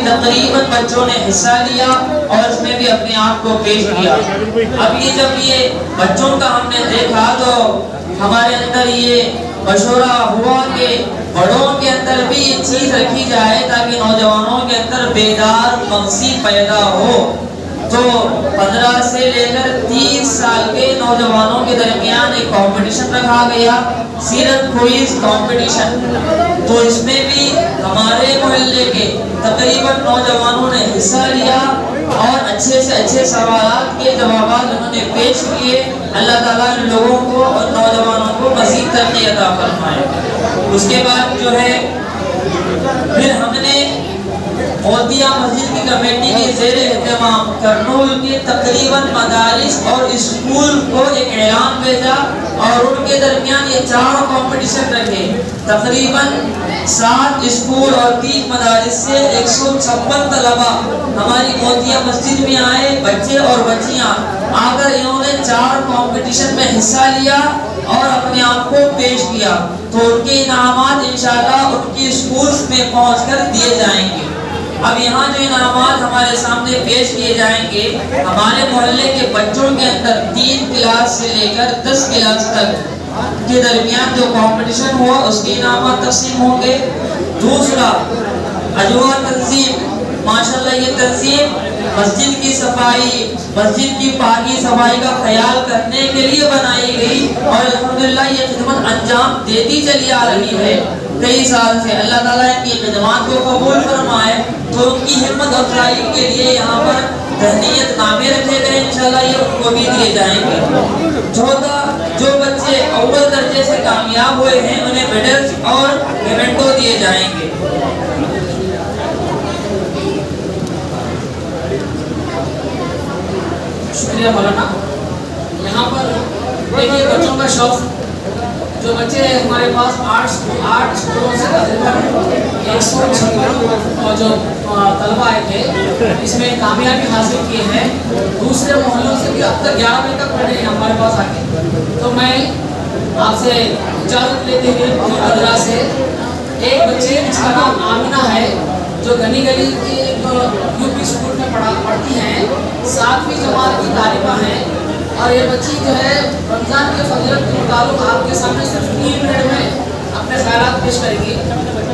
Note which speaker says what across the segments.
Speaker 1: तकरीबन बच्चों ने हिस्सा लिया और इसमें भी अपने आप को पेश किया। अब जब ये बच्चों का हमने देखा तो हमारे अंदर ये मशवरा हुआ कि बड़ों के अंदर भी ये चीज रखी जाए ताकि नौजवानों के अंदर बेदार मगज़ी पैदा हो। तो 15 से लेकर 30 साल के नौजवानों के दरमियान एक कंपटीशन रखा गया, सीरत क्विज कंपटीशन। तो इसमें भी हमारे मोहल्ले के तकरीबन नौजवानों ने हिस्सा लिया और अच्छे से अच्छे सवाल के जवाब उन्होंने पेश किए। अल्लाह ताला इन लोगों को और नौजवानों को मज़ीद तरक्की अता फरमाए। उसके बाद जो है फिर हमने मोतिया मस्जिद की कमेटी के ज़ेरे एहतमाम करनूल के तकरीबन मदारिस और स्कूल को एक ऐलान भेजा और उनके दरमियान ये 4 कंपटीशन रखे। तकरीबन 7 स्कूल और 3 मदारिस से 156 तलबा हमारी मोतिया मस्जिद में आए, बच्चे और बच्चियां आकर इन्होंने 4 कंपटीशन में हिस्सा लिया और अपने आप को पेश किया। तो उनके इनामात इंशाअल्लाह उनकी स्कूल्स में पहुंचकर दिए जाएंगे। अब यहाँ जो इनामात हमारे सामने पेश किए जाएंगे, हमारे मोहल्ले के बच्चों के अंदर 3 क्लास से लेकर 10 क्लास तक के दरमियान जो कंपटीशन हुआ उसके इनामात तकसीम होंगे। दूसरा अजवा तंजीम, माशाल्लाह ये तंजीम मस्जिद की सफाई, मस्जिद की पाकी सफाई का ख्याल करने के लिए बनाई गई और अल्हम्दुलिल्लाह ये खिदमत अंजाम देती चली आ रही है कई साल से। अल्लाह ताला इनकी खिदमत को कबूल फरमाए। तो उनकी हिम्मत अफजाई के लिए यहाँ पर तहनीयत नामे रखे गए, इंशाल्लाह ये उनको भी दिए जाएंगे। चौथा, जो बच्चे अव्वल दर्जे से कामयाब हुए हैं उन्हें मेडल्स और मेमेंटो दिए जाएंगे।
Speaker 2: शुक्रिया मौलाना। यहाँ पर देखिए बच्चों का शौक, जो बच्चे हमारे पास 8 स्कूलों से तकरीबन 156 और जो तलबा आए थे इसमें कामयाबी हासिल किए हैं। दूसरे मोहल्लों से भी अब तक 11 बजे तक पढ़े हैं हमारे पास आके। तो मैं आपसे इजाज़त लेते हुए मदरा से एक बच्चे जिसका नाम आमिना है, जो गनी गली के यूपी स्कूल में पढ़ती हैं, 7वीं जमात की तालिबा हैं और ये बच्ची जो है रमज़ान के फजीलत के मुताबिक आपके सामने सिर्फ 3 मिनट में अपने ख्यालात पेश करेंगी।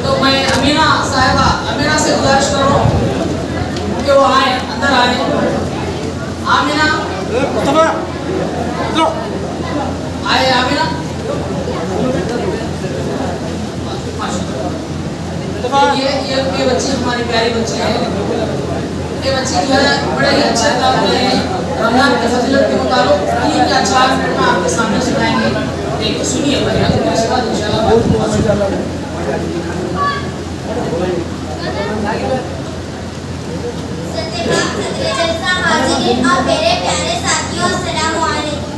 Speaker 2: तो मैं अमीना साहिबा, अमीना से गुजारिश कर रहा हूँ कि वो आए, अंदर आए। आमीना आए, आमीना। ये बच्ची हमारी प्यारी बच्ची है। ये बच्ची जो है बड़े ही अच्छे रमजान के फजीलत के मुताबिक 3 या 4 मिनट में आपके सामने सुनाएंगे। देखिए सुनिए भैया, उसके बाद इंशाल्लाह
Speaker 3: और मेरे प्यारे साथियों, अस्सलाम वालेकुम।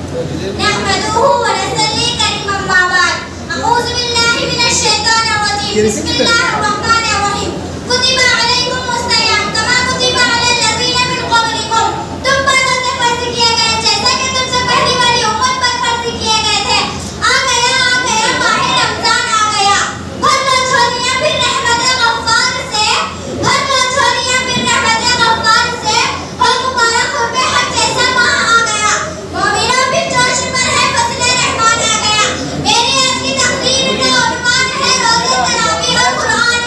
Speaker 3: नहमदुहु व नसल्ली करीम अम्मा बाद। अऊज़ु बिल्लाहि मिनश शैतानिर रजीम। बिस्मिल्लाहिर रहमानिर रहीम। कुतिबा अलैकुमुस सियाम कमा कुतिबा अलल लज़ीना मिन क़ब्लिकुम। तुम पर रोज़े फर्ज़ किए गए जैसा कि तुमसे पहले वाली उम्मत पर फर्ज़ किए गए थे। आ गया माह रमज़ान आ गया। भर लो झोलियां फिर रहमत गफ्फार से, भर लो झोलियां फिर रहमत गफ्फार से। हो मुबारक हो बेहद जैसा माह आ गया। मोमिना फिर जोश पर है, फज़ल रहमान आ गया। मेरी आज की तकरीर का उन्वान है रोज़े तरावी और कुरान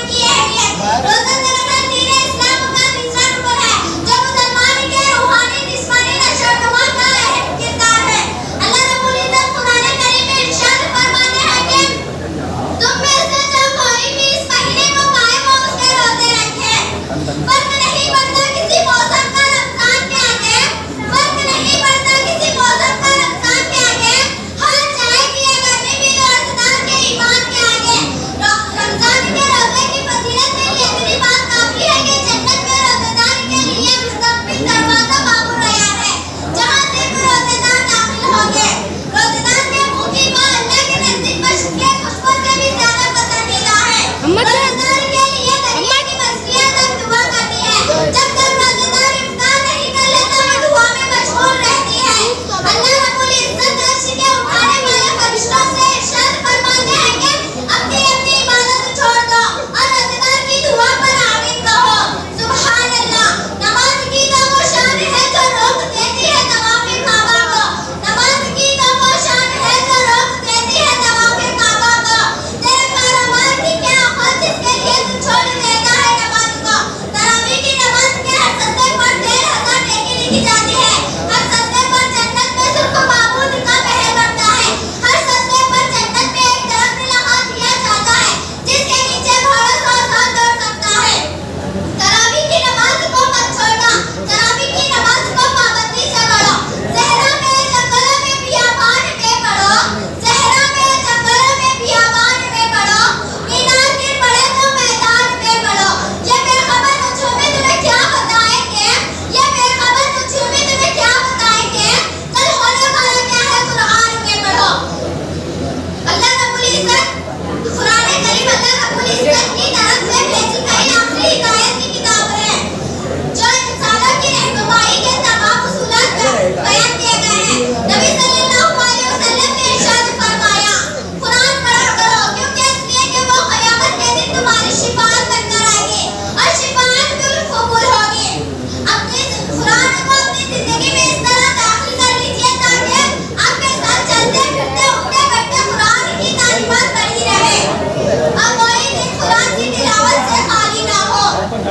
Speaker 3: जो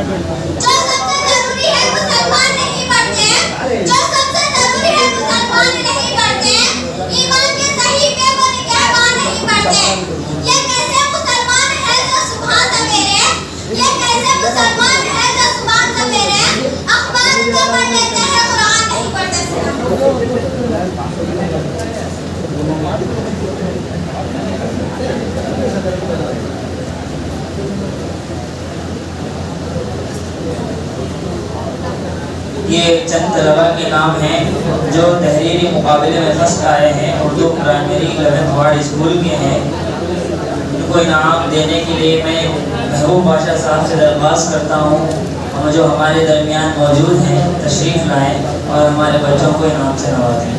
Speaker 3: सबसे जरूरी है मुसलमान नहीं पढ़ते, जो सबसे जरूरी है मुसलमान नहीं पढ़ते, ईमान के सहीफे को निगहबान नहीं पढ़ते। ये कैसे मुसलमान है जो सुबह सवेरे, ये कैसे मुसलमान है जो सुबह सवेरे अखबार तो पढ़ लेते हैं, कुरान नहीं पढ़ते।
Speaker 1: ये चंद तलबा के नाम हैं जो तहरीरी मुकाबले में फर्स्ट आए हैं, Urdu primary 11th ward school के हैं। इनको इनाम देने के लिए मैं महबूब बादशाह साहब से दरख्वास्त करता हूँ और जो हमारे दरमियान मौजूद हैं तशरीफ़ लाएँ और हमारे बच्चों को इनाम से नवाजें।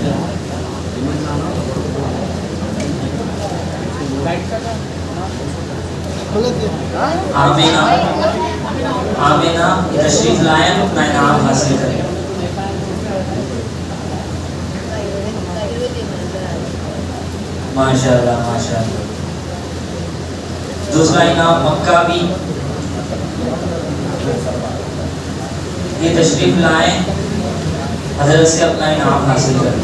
Speaker 1: आमीना आमीना तशरीफ लाएं, अपना इनाम हासिल करें। माशाअल्लाह माशाअल्लाह। दूसरा इनाम मक्का भी, ये तशरीफ लाएं, हज़रत से अपना इनाम हासिल करें।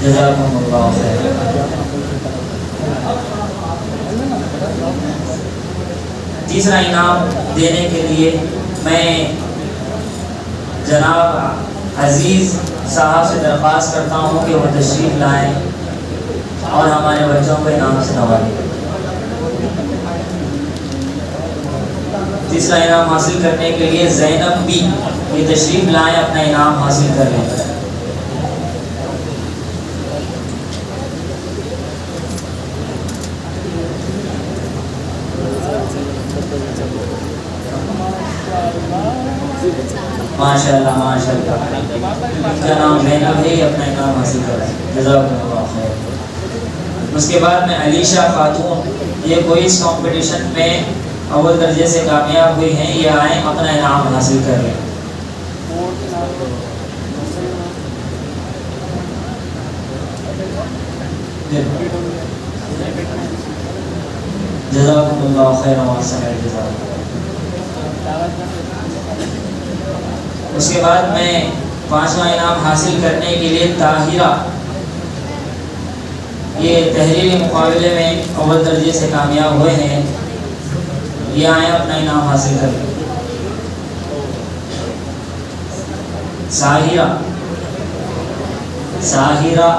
Speaker 1: जज़ाकुमुल्लाह खैर। तीसरा इनाम देने के लिए मैं जनाब अजीज़ साहब से दरख्वास्त करता हूँ कि वो तशरीफ़ लाएँ और हमारे बच्चों को इनाम से नवाजें। तीसरा इनाम हासिल करने के लिए ज़ैनब भी, ये तशरीफ़ लाएँ, अपना इनाम हासिल कर लें। माशाअल्लाह माशाअल्लाह। क्या नाम ज़ैनब है, अपना इनाम हासिल करें। जज़ाकुमुल्लाह खैर। उसके बाद में अलीशा खातून, ये क्विज़ कंपटीशन में अव्वल दर्जे से कामयाब हुई हैं, ये आए, अपना इनाम हासिल कर लें। जज़ाकुमुल्लाह खैर। उसके बाद मैं पांचवा इनाम हासिल करने के लिए ताहिरा, ये तहरीरी मुकाबले में अव्वल दर्जे से कामयाब हुए हैं, ये आए, अपना इनाम हासिल करें। साहिरा साहिरा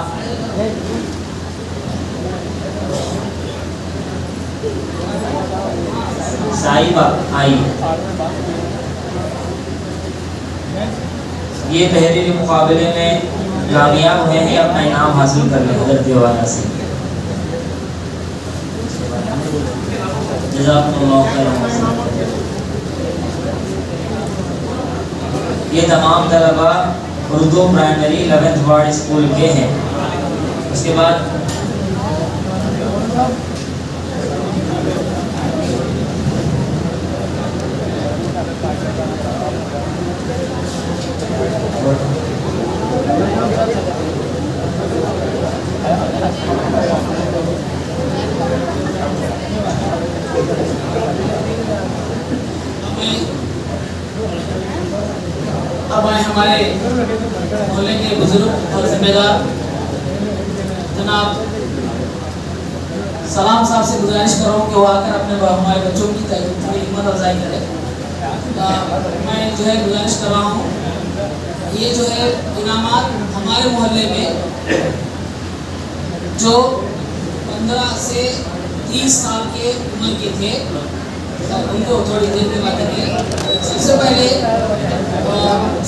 Speaker 1: साहिबा आई, ये तहरीरी मुकाबले में कामयाब हुए हैं, अपना इनाम हासिल कर लें हज़रत वाला से। जज़ाकुमुल्लाह खैर। ये तमाम तलबा Urdu primary 11th ward school के हैं। उसके बाद
Speaker 2: अब आए हमारे मोहल्ले के बुजुर्ग और जिम्मेदार जनाब सलाम साहब से गुजारिश करूँ कि वो आकर अपने हमारे बच्चों की थोड़ी हिम्मत अफजाई करें। मैं जो है गुजारिश कर रहा हूँ, ये जो है इनामात हमारे मोहल्ले में जो 15 से 30 साल के उम्र के थे उनको थोड़ी देर में बातेंगे। सबसे पहले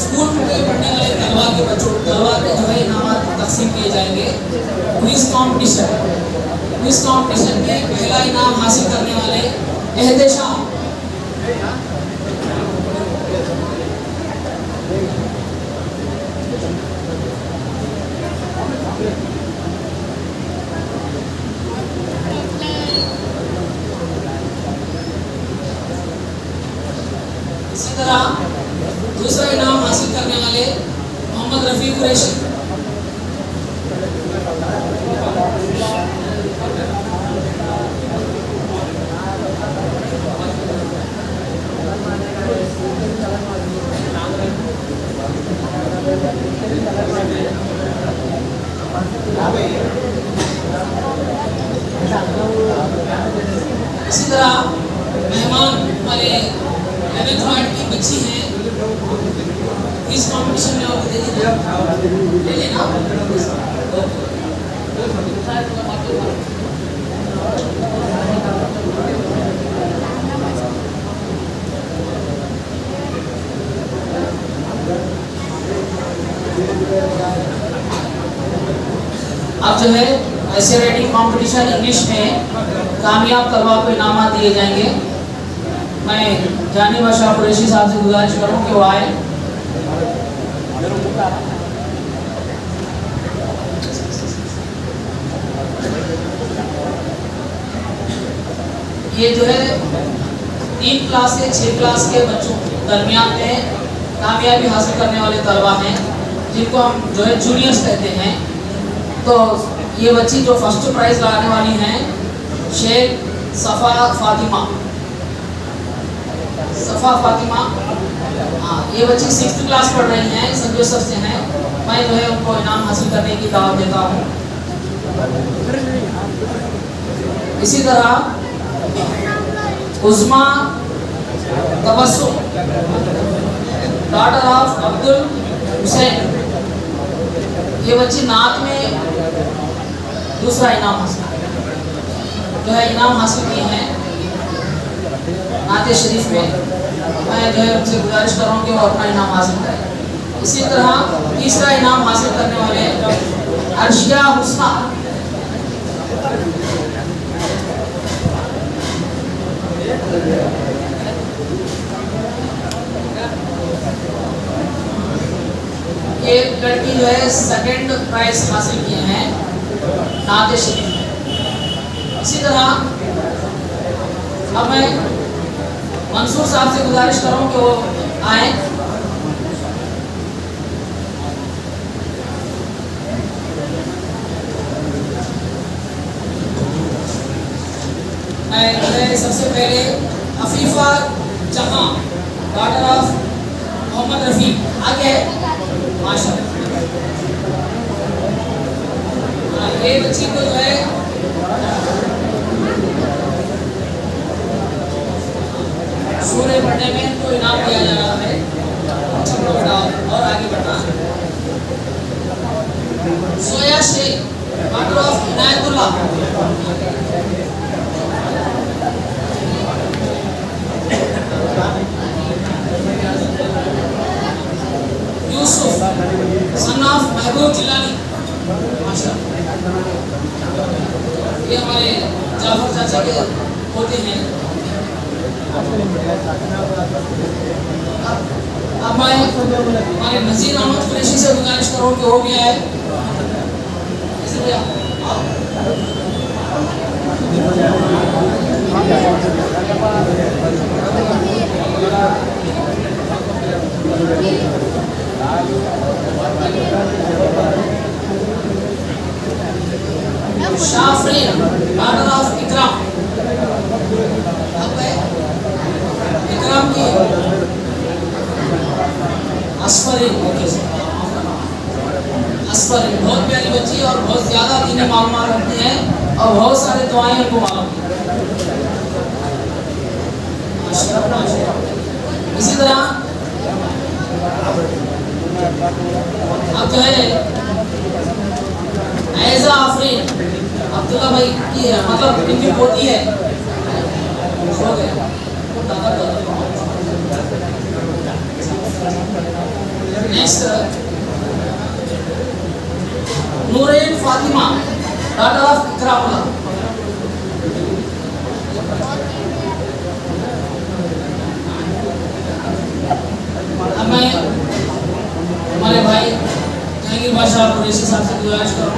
Speaker 2: स्कूल में पढ़ने वाले तलबा के बच्चों तलबा के जो है इनामात तकसीम किए जाएंगे। क्विज कंपटीशन में पहला इनाम हासिल करने वाले एहतेशाम, इसी तरह दूसरा इनाम हासिल करने वाले मोहम्मद रफी कुरैशी, अच्छी है इस कंपटीशन में और दे लेना। अब जो है ऐसे राइटिंग कंपटीशन इंग्लिश में कामयाब तलबा को इनामात दिए जाएंगे। मैं जानी बादशाह कुरैशी साहब से गुजारिश करूं कि वो आए। ये जो है 3 क्लास से 6 क्लास के बच्चों दरमियान में कामयाबी हासिल करने वाले तलबा हैं, जिनको हम जो है जूनियर्स कहते हैं। तो ये बच्ची जो फर्स्ट प्राइज लाने वाली हैं शेख सफ़ा फातिमा। हाँ, ये बच्ची 6th क्लास पढ़ रही हैं, सेंट जोसेफ से हैं। मैं जो है उनको इनाम हासिल करने की दावत देता हूँ। इसी तरह उज़मा तबस्सुम डॉटर ऑफ अब्दुल हुसैन, ये बच्ची नात में दूसरा इनाम हासिल जो है इनाम हासिल किए हैं नाते शरीफ में। मैं जो है उनसे गुजारिश कर रहा हूँ कि वो अपना इनाम हासिल करें। इसी तरह तीसरा इनाम हासिल करने वाले अर्शिया हुस्ना, ये लड़की जो है 2nd प्राइज हासिल किए हैं नाते शरीफ में। इसी तरह अब मैं मंसूर साहब से गुजारिश कर रहा हूँ कि वो आए। मैं सबसे पहले अफीफा जहां डॉटर ऑफ मोहम्मद रफी आगे माशाअल्लाह। ये बच्ची को जो है सूर्य पढ़ने में तो इनाम दिया जा रहा है। चलो बेटा और आगे बढ़ना। Soya Shaikh daughter of Inayatullah, Yusuf son of Mehboob Jilani, माशाअल्लाह। ये हमारे जाफर चाचा के पोते हैं। अब मैं हमारे नज़ीर अहमद कुरैशी से गुजारिश करूँ कि वो भी आए। शाफरीन डॉटर ऑफ इकराम, इकराम की असफरीन बहुत प्यारी बच्ची और बहुत ज़्यादा दीनी मालूमात रखती है और बहुत सारे दुआएं उनको मालूम है। इसी तरह अब जो है ऐज़ा आफरीन अब्दुल्ला भाई की है, मतलब इनकी पोती है। हो गया next Nooren Fatima daughter of Ikramullah, अब मैं हमारे भाई जहांगीर बादशाह कुरैशी साहब से गुजारिश करूँ।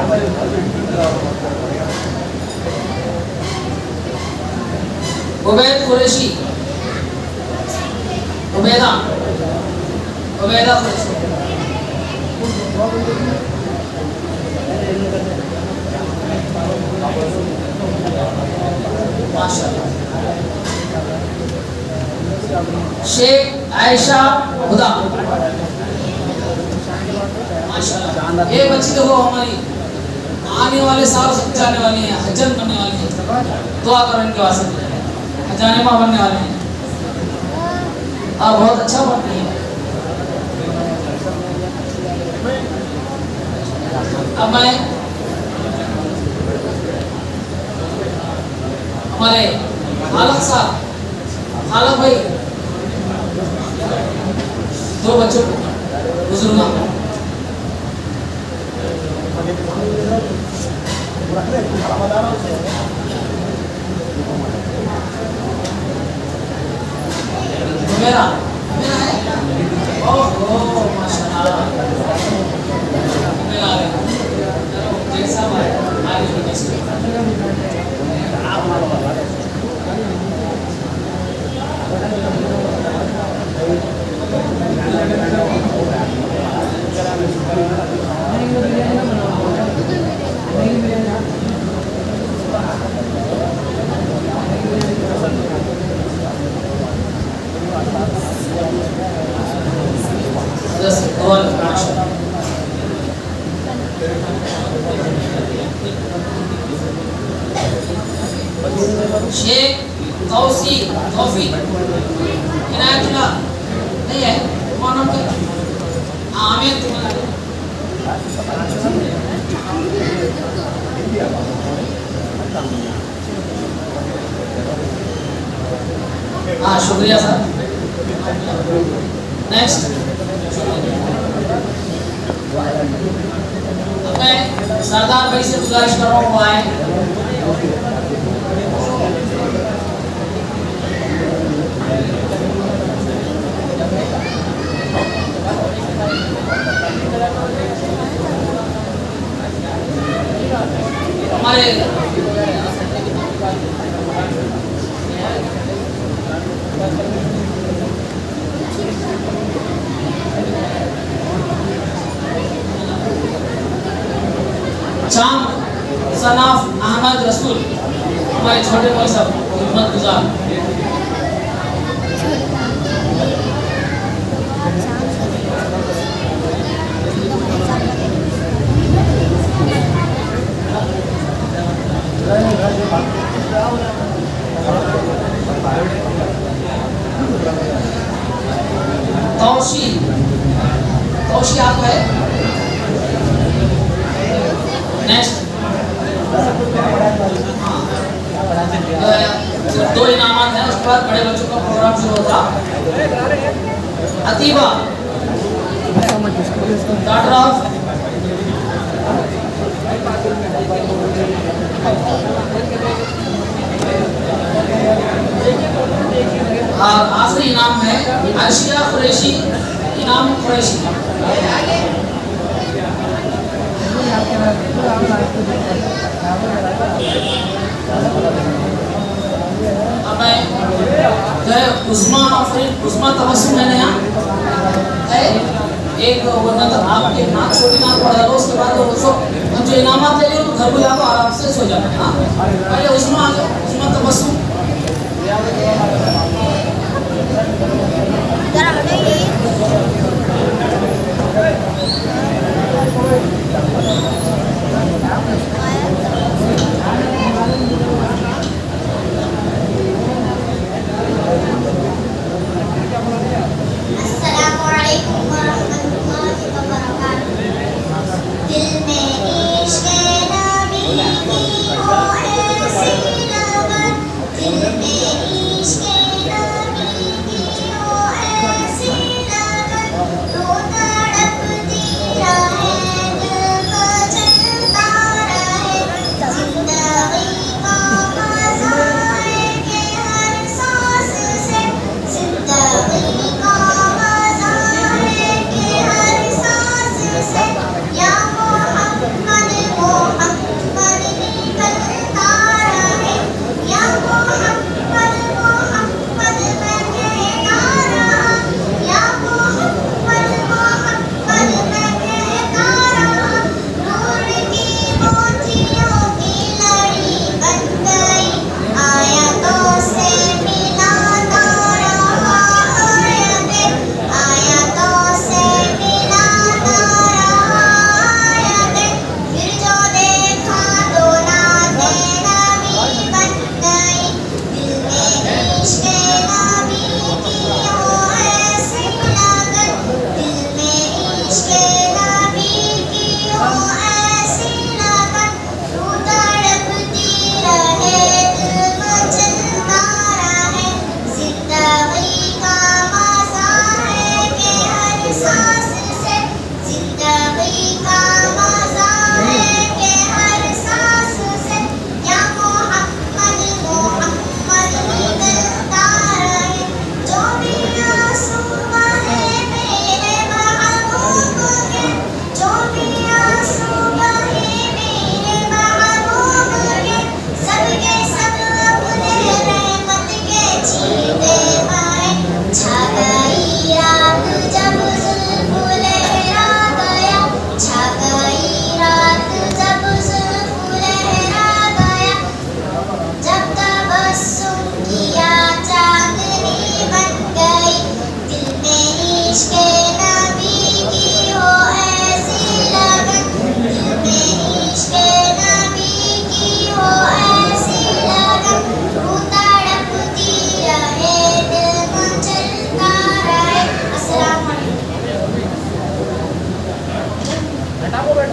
Speaker 2: उबैद कुरैशी, उबैदा कुरैशी, माशाअल्लाह। शेख आयशा हुदा, माशाअल्लाह। ये बच्ची देखो हमारी आने वाले साल जाने वाली है, हजन बनने वाली है। दुआ करो इनके वास्ते, हजानिमा बनने वाले हैं। आप बहुत अच्छा पढ़ती हैं। अब मैं हमारे खालक साहब, खालक भाई, दो बच्चों बुजुर्ग मेरा मेरा है। ओहो माशाल्लाह, मेरा जैसा भाई आगे भी जैसे शेख तौफीक इनायतुल्लाह नहीं है, कौन नाम क्या? आमिर तुम्हारा। हाँ शुक्रिया सर। नेक्स्ट मैं सरदार भाई से गुजारिश कर रहा हूँ, वो आए। हमारे चांद सनाफ अहमद रसूल, हमारे छोटे भाई साहब खिदमत गुजार। तौशी आपको है। नेक्स्ट दो इनामात हैं, उसके बाद बड़े बच्चों का प्रोग्राम शुरू होगा। अतीबा डॉक्टर ऑफ आखिरी इनाम है अर्शिया कुरैशी, इनाम कुरैशी। अब मैं उस्मा तबस्सुम है यहाँ है एक, वो ना आपके नाक छोटी नाक पड़ा लो, उसके बाद वो जो इनामात ले लियो तो घर को जाओ आराम से सो जाना। हाँ पहले उस्मा तबस्सुम
Speaker 3: दिल में इश्क़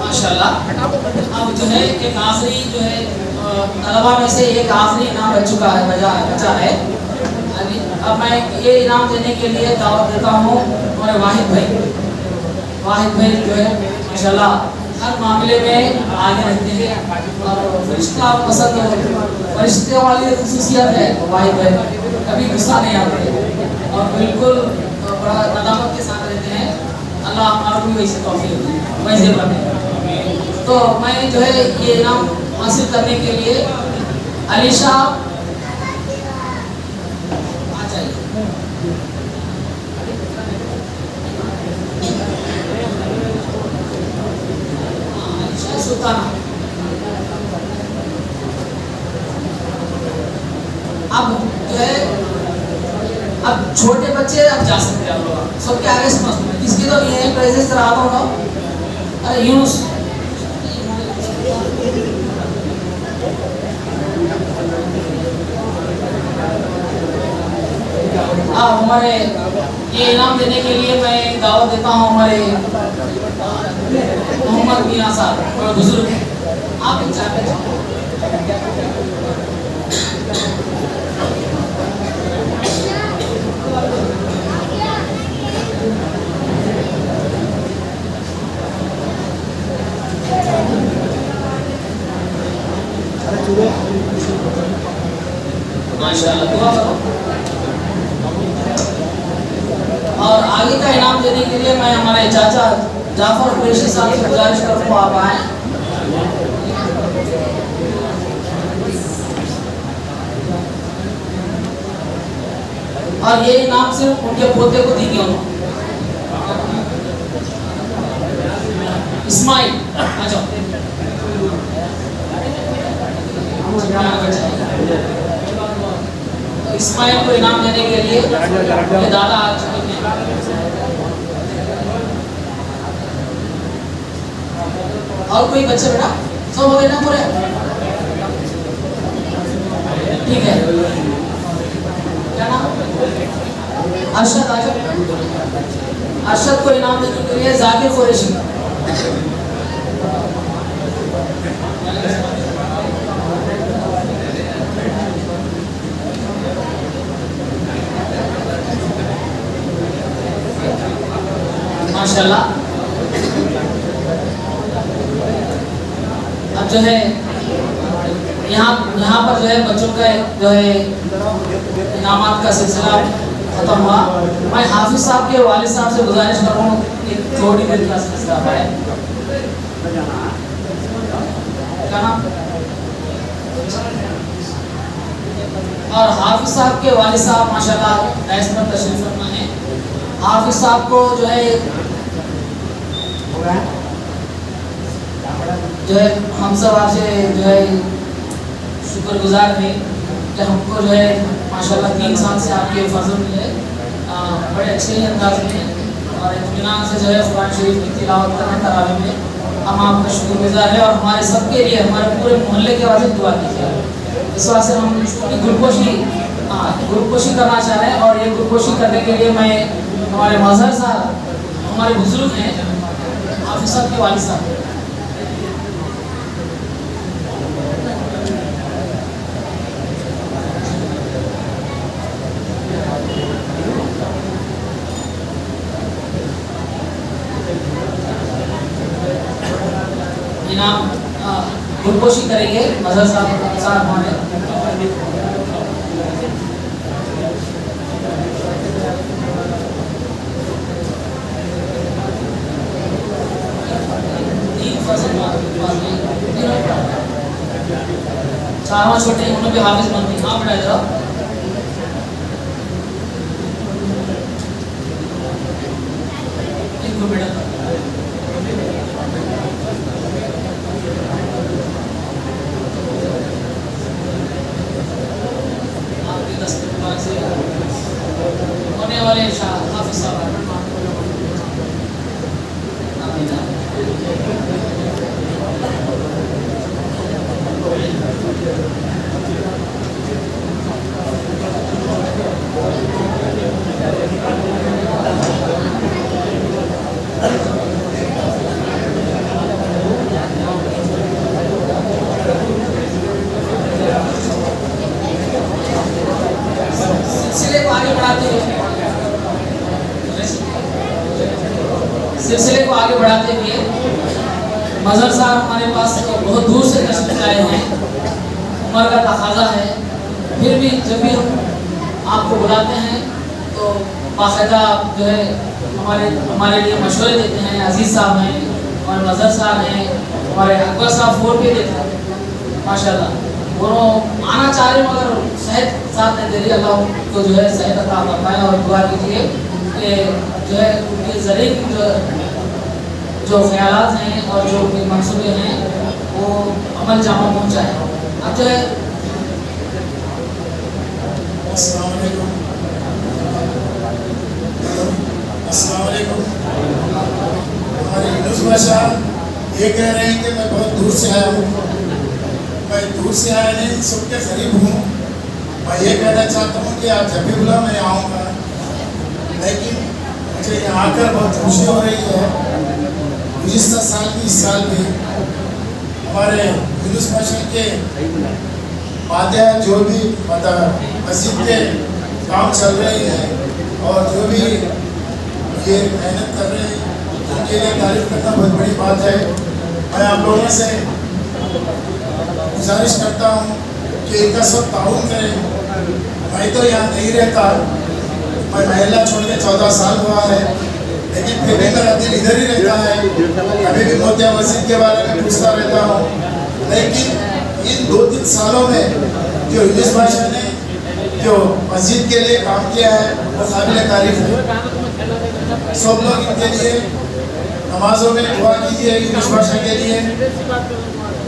Speaker 2: माशाल्लाह। अब जो है एक आखिरी जो है तलबा में से एक आखिरी इनाम बच चुका है, बचा है। अब मैं ये इनाम देने के लिए दावत देता हूँ हमारे वाहिद भाई जो है माशाल्लाह हर मामले में आगे रहते हैं और फरिश्ता पसंद फरिश्ते वाली खुसूसियत है वाहिद भाई, कभी गुस्सा नहीं आते और बिल्कुल बड़ा नदामत के साथ रहते हैं। अल्लाह हमारा भी वैसे तौफीक वैसे बने। तो मैं जो है ये इनाम हासिल करने के लिए अली साहब आ जाइए। सुल्ताना, अब जो है अब छोटे बच्चे अब जा सकते हैं, आप लोग सबके आगे समझते हैं किसके तो ये प्रेजेंस रहा होगा। अरे यूनुस हमारे ये इनाम देने के लिए मैं दावत देता हूँ हमारे मोहम्मद मीना साहब और बुजुर्ग, आप एक चाहते हैं माशाल्लाह दुआ करो। और आगे का इनाम देने के लिए मैं हमारे चाचा जाफर कुरैशी साहब से गुजारिश करूँगा आप आए। और ये इनाम सिर्फ उनके पोते को दी गई इस्माइल, आ जाओ। इस्माइल को इनाम देने के लिए ये दादा आ चुके हैं। और कोई बच्चे बेटा सब हो गए ना पूरे? ठीक है, क्या नाम? अरशद, आ जाओ। अरशद को इनाम देने के लिए जाकिर कुरैशी। माशाल्लाह। अब जो है यहाँ पर जो है बच्चों का जो है इनामात का सिलसिला खत्म हुआ। मैं हाफिज साहब के वालिद साहब से गुजारिश कर रहा हूँ एक थोड़ी देर का सिलसिला है। क्या नाम? और हाफिज साहब के वालिद साहब माशाल्लाह डायस पर तशरीफ फरमा है। हाफिज साहब को जो है हम सब आपसे जो है शुक्रगुजार हैं कि हमको जो है माशाल्लाह 3 साल से आपके फजल मिले, बड़े अच्छे ही अंदाज में और इत्मीनान से जो है कुरान शरीफ की तिलावत करना तरावी में हम आपका शुक्रगुजार है। और हमारे सबके लिए हमारे पूरे मोहल्ले के वास्ते दुआ कीजिए। इस वास्ते हम ग्रुपपोशी करना चाह रहे हैं। और ये ग्रुपपोशी करने के लिए मैं हमारे मजहर साहब हमारे बुजुर्ग हैं हाफिज साहब के वालिद साहब, इनाम ग्रुपपोशी करेंगे मजहर साहब हमारे। चारों छोटे उन्होंने भी हाफिज बनते हैं। हाँ बेटा जरा एक बेटा आपके 10 से होने वाले हाफिज साहब सिलसिले को आगे बढ़ाते हुए मजहर साहब हमारे पास बहुत दूर से तशरीफ लाए हैं, उम्र का तकाजा है, फिर भी जब भी हम आपको बुलाते हैं तो बाकायदा जो है हमारे लिए मशवरे देते हैं। अजीज़ साहब हैं, हमारे मजहर साहब हैं, हमारे अकबर साहब फोन पे देते हैं माशाल्लाह। वो आना चाह रहे मगर सेहत साथ नहीं दे रही। अल्लाह को जो है सेहत अता फरमाए और दुआ कीजिए कि जो है उनके ज़रिए जो ख्यालात हैं और जो उनके मंसूबे हैं वो अमल जामा पहुँचाए। अब जो है
Speaker 4: अस्सलाम वालेकुम। हमारे यूनुस भाषा ये कह रहे हैं कि मैं बहुत दूर से आया हूँ। मैं दूर से आया नहीं, सबके करीब हूँ। मैं ये कहना चाहता हूँ कि आप जब भी बुला मैं आऊँगा, लेकिन मुझे यहाँ आकर बहुत खुशी हो रही है। गुज़िश्ता साल की इस साल भी हमारे यूनुस भाषा के माध्या जो भी मस्जिद के काम चल रहे हैं और जो भी ये मेहनत कर रहे हैं उनके लिए तारीफ करना बहुत बड़ी बात है। मैं आप लोगों से गुजारिश करता हूँ कि इनका सब ताउन करें। मैं तो यहाँ नहीं रहता, मैं महल्ला छोड़ के 14 साल हुआ है, लेकिन फिर भी मेरा दिल इधर ही रहता है। अभी भी मोतिया मस्जिद के बारे में पूछता रहता हूँ। लेकिन इन 2-3 सालों में जो यूनुस भाषा ने जो मस्जिद के लिए काम किया है वो काबिल तारीफ है। सब लोग इनके लिए नमाजों में दुआ कीजिए। यूनुस भाषा के लिए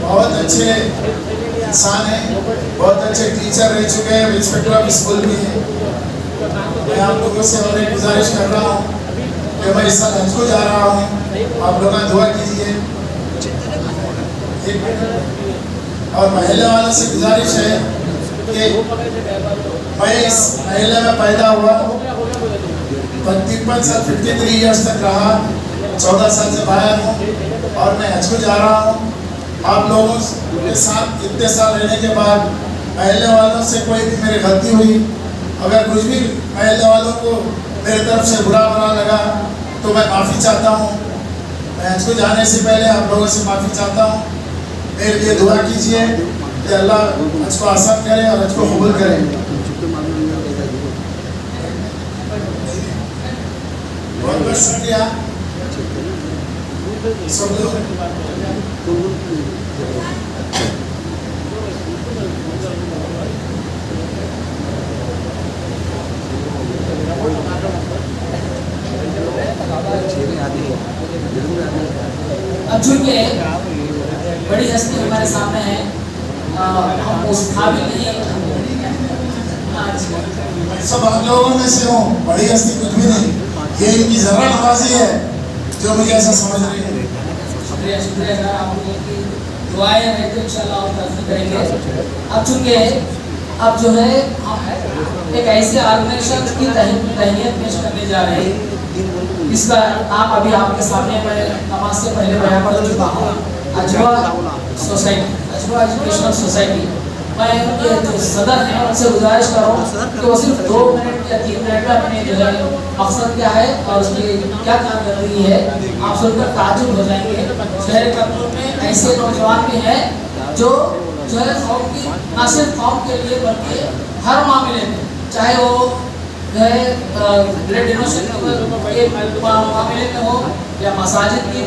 Speaker 4: बहुत अच्छे इंसान हैं, बहुत अच्छे टीचर रह चुके हैं, इंस्पेक्टर ऑफ स्कूल भी हैं। मैं आप लोगों से और एक गुजारिश कर रहा हूँ कि मैं इस साल हज को जा रहा हूँ, आप लोग दुआ कीजिए। और महल्ले वालों से गुजारिश है कि मैं इस महल्ले में पैदा हुआ, 53 साल 53 ईयर्स तक रहा, 14 साल से बाहर हूँ और मैं हज को जा रहा हूँ। आप लोगों के साथ इतने साल रहने के बाद महल्ले वालों से कोई भी मेरी गलती हुई, अगर कुछ भी महल्ले वालों को मेरे तरफ से बुरा लगा तो मैं माफ़ी चाहता हूँ। मैं हज को जाने से पहले आप लोगों से माफ़ी चाहता हूँ। मेरे लिए दुआ कीजिए कि अल्लाह हज को आसान करे और हज को कबूल करे। बहुत बहुत शुक्रिया सब लोग।
Speaker 2: अब चूंकि बड़ी हस्ती हमारे सामने है, हम उस काबिल नहीं।
Speaker 4: सब आप लोगों में से हूँ, बड़ी हस्ती कुछ भी नहीं, ये इनकी ज़रा नवाजी है जो मुझे ऐसा समझ रही है।
Speaker 2: शुक्रिया शुक्रिया सर, आप लोगों की दुआएं हैं तो इंशाल्लाह हम तरक्की करेंगे। अब चूंकि अब जो है हम एक ऐसे ऑर्गेनाइजेशन की तहनीत पेश करने जा रहे हैं, इसका नाम अभी आपके सामने मैं नमाज से पहले बयान कर चुका हूँ। अजवा सोसाइटी, अजवा एजुकेशनल सोसाइटी। मैं ये जो सदर हैं उनसे गुजारिश कर रहा हूँ कि वो सिर्फ 2 मिनट या 3 मिनट में अपने जो है मकसद क्या है और उसकी क्या कारकर्दगी है आप सुनकर ताजुब हो जाएंगे। शहर कपूर में ऐसे नौजवान भी हैं जो है कौम की न सिर्फ कौम के लिए बल्कि हर मामले में, चाहे वो जो है ब्लड डोनेशन के मामले में हो या मसाजिद की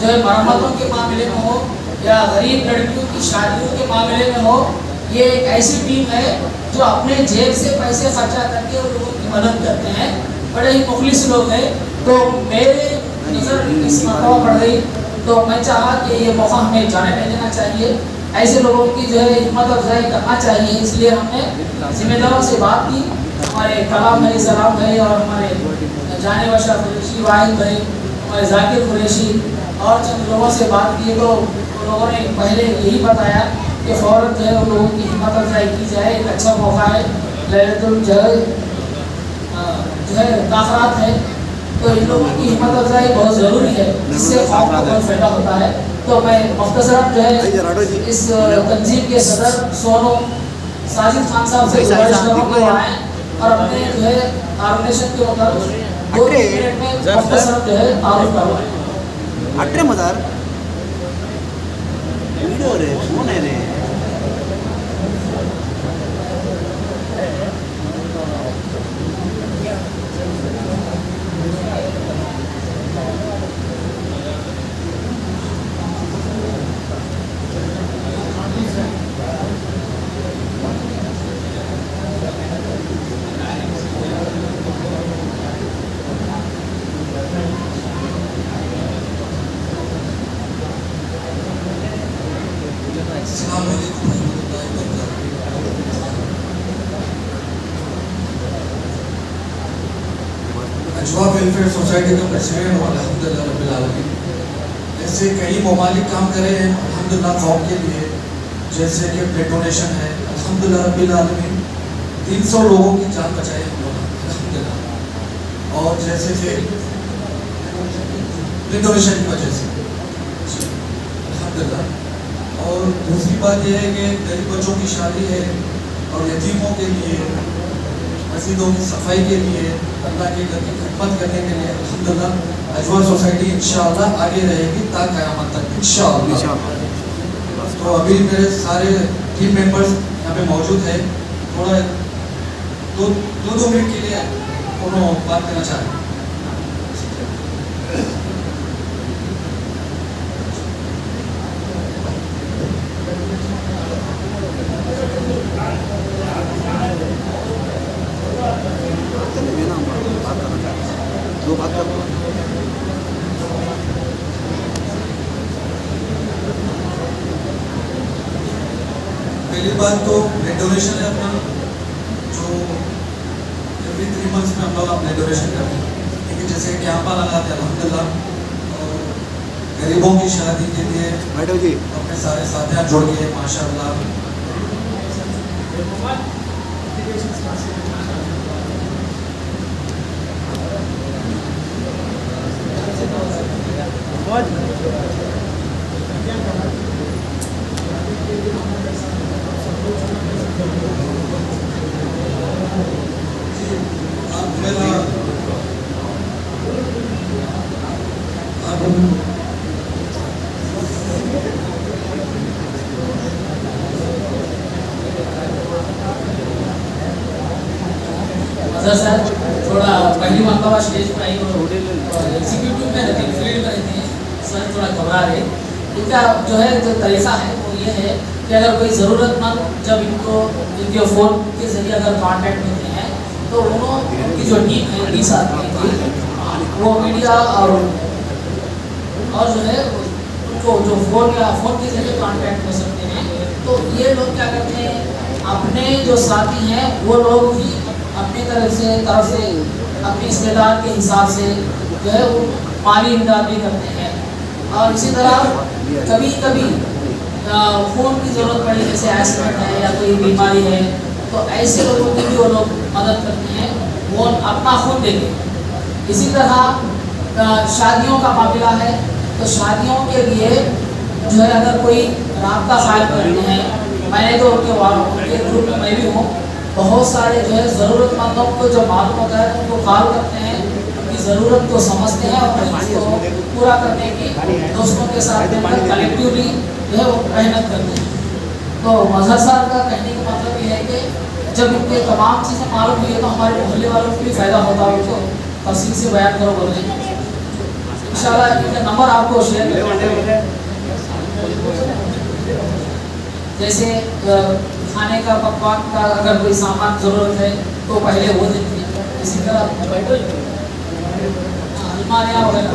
Speaker 2: जो है मरम्मतों के मामले में हो या गरीब लड़कियों की शादियों के मामले में हो, ये एक ऐसी टीम है जो अपने जेब से पैसे खर्चा करके उन लोगों की मदद करते हैं। बड़े ही मुखलिस लोग हैं। तो मेरे नज़र इस मरतबा पड़ गई तो मैं चाहा कि ये मौका हमें जाने नहीं देना चाहिए। ऐसे लोगों की जो है हिम्मत अफजाई करना चाहिए। इसलिए हमने जिम्मेदारों से बात की, हमारे कलाम भाई, सलाम भाई और हमारे जाने वाशा कुरैशी, वाहिद भाई, हमारे जाकिर कुरैशी और चंद लोगों से बात की तो उन लोगों ने पहले यही बताया कि फ़ौरन जो है उन लोगों की हिम्मत अफजाई की जाए। एक अच्छा मौका है, लैलतुल जो है काफरात है, तो इन लोगों की हिम्मत अफजाई बहुत ज़रूरी है, जिससे कौम को बहुत फ़ायदा होता है। तो मैं मुख्तसरन जो है इस तंजीम के सदर सोनू साजिद खान साहब से गुजारिश करूँ कि आएँ और अपने जो है ऑर्गेनाइजेशन के मतलब 2-3 मिनट में मुख्तसर जो है तारुफ करवाएं।
Speaker 5: अट्रे मदार वीडियो रे फोन है रे
Speaker 6: अजवा वेलफेयर सोसाइटी का प्रेसिडेंट हूँ अल्हम्दुलिल्लाह रब्बिल आलमीन। ऐसे कई ममालिक काम करे हैं अल्हम्दुलिल्लाह कौम के लिए, जैसे कि ब्लड डोनेशन है अल्हम्दुलिल्लाह रब्बिल आलमीन, 300 लोगों की जान बचाई हम लोग अल्हम्दुलिल्लाह। और जैसे कि ब्लड डोनेशन की वजह से अल्हम्दुलिल्लाह। और दूसरी बात यह है कि गरीब बच्चों की शादी है और यतीमों के लिए, मस्जिदों की सफाई के लिए, अल्लाह के घर की खिदमत करने के लिए अल्हम्दुलिल्लाह अजवा सोसाइटी इंशाअल्लाह आगे रहेगी ता क़यामत तक इंशाअल्लाह। तो अभी मेरे सारे टीम मेंबर्स यहाँ पे मौजूद है, थोड़ा दो मिनट के लिए उन्होंने बात करना चाहें।
Speaker 5: दो बात कर
Speaker 6: पहली बात तो ब्लड डोनेशन है अपना, जो एवरी 3 मंथ्स में हम लोग ब्लड डोनेशन करते हैं, लेकिन जैसे कैंपा लगाते हैं अल्हम्दुलिल्लाह। और गरीबों की शादी के लिए
Speaker 5: बैठो जी
Speaker 6: अपने सारे साथियाँ जुड़ गए माशाअल्लाह।
Speaker 2: सर थोड़ा पहली मरतबा स्टेज पर आई और एग्जीक्यूटिव में रहती फील्ड में रहती है सर, थोड़ा घबरा रहे। इनका जो है जो तरीका है वो ये है कि अगर कोई ज़रूरतमंद जब इनको इनके फ़ोन के जरिए अगर कांटेक्ट मिलते हैं तो उनकी जो टीम है 20 आदमी की वो मीडिया और जो है उनको जो फ़ोन के जरिए कांटेक्ट कर सकते हैं। तो ये लोग क्या करते हैं, अपने जो साथी हैं वो लोग भी अपनी तरफ से अपनी इस्तेदाद के हिसाब से जो है वो माली इमदाद भी करते हैं। और इसी तरह कभी कभी फ़ोन की ज़रूरत पड़ी, जैसे एक्सीडेंट है या कोई बीमारी है, तो ऐसे लोगों की भी वो लोग मदद करते हैं, वो अपना खून देते हैं। इसी तरह शादियों का मामला है, तो शादियों के लिए जो है अगर कोई राब्ता कायम करते हैं, मैंने तो उनके ग्रुप में मैं भी हूँ, बहुत सारे जो है ज़रूरतमंदों को जो मालूम होता है उनको कॉल करते हैं, उनकी ज़रूरत को समझते हैं और उसको पूरा करने की दोस्तों के साथ मिलकर कलेक्टिवली जो है वो मेहनत करते हैं। तो मजहर साहब का कहने का मतलब ये है कि जब इनके तमाम चीज़ें मालूम हुई है तो हमारे मोहल्ले वालों को भी फ़ायदा होता है, उनको तफसील से बयान करो बोल रहे हैं। इंशाल्लाह इनका नंबर आपको शेयर करेंगे, जैसे खाने का पकवान का अगर कोई सामान ज़रूरत है तो पहले वो देती है। इसी तरह अलमारियाँ वगैरह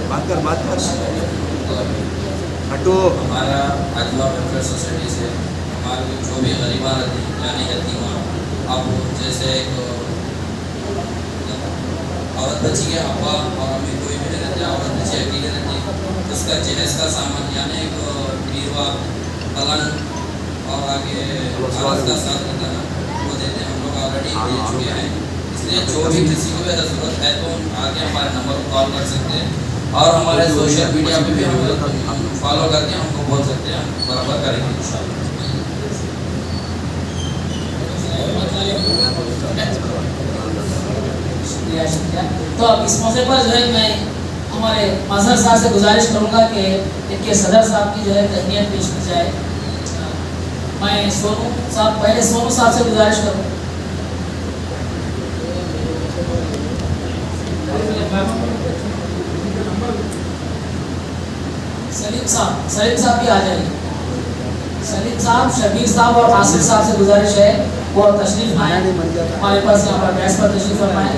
Speaker 5: बात कर हटो।
Speaker 7: हमारा अजवा वेलफेयर सोसाइटी से हमारे जो भी गरीबा यानी यतीमा, अब जैसे एक औरत बच्ची के अब्बा और अम्मी कोई भी नहीं रहते, औरत बच्ची अकेले रहती है, उसका जहेज का सामान यानी एक बीरवा पलंग और आगे औरत का साथ रहता है वो देते हैं, हम लोग ऑलरेडी दे चुके हैं। इसलिए जो भी किसी को भी ज़रूरत है तो आगे हमारे नंबर पर कॉल कर सकते हैं और हमारे सोशल मीडिया पे भी हम लोग फॉलो करके हमको बोल सकते हैं, हम बराबर करेंगे इंशाल्लाह।
Speaker 2: तो अब इस मौके पर जो है मैं हमारे मजहर साहब से गुजारिश करूंगा कि इनके सदर साहब की जो है तहनीत पेश की जाए। मैं सोनू साहब, पहले सोनू साहब से गुजारिश करूँ। सलीम साहब भी आ जाइए। सलीम साहब, शबीर साहब और नासिर साहब से गुजारिश है वो तशरीफ लाएं हमारे पास, यहाँ पर गैस पर तशरीफ फरमाएं।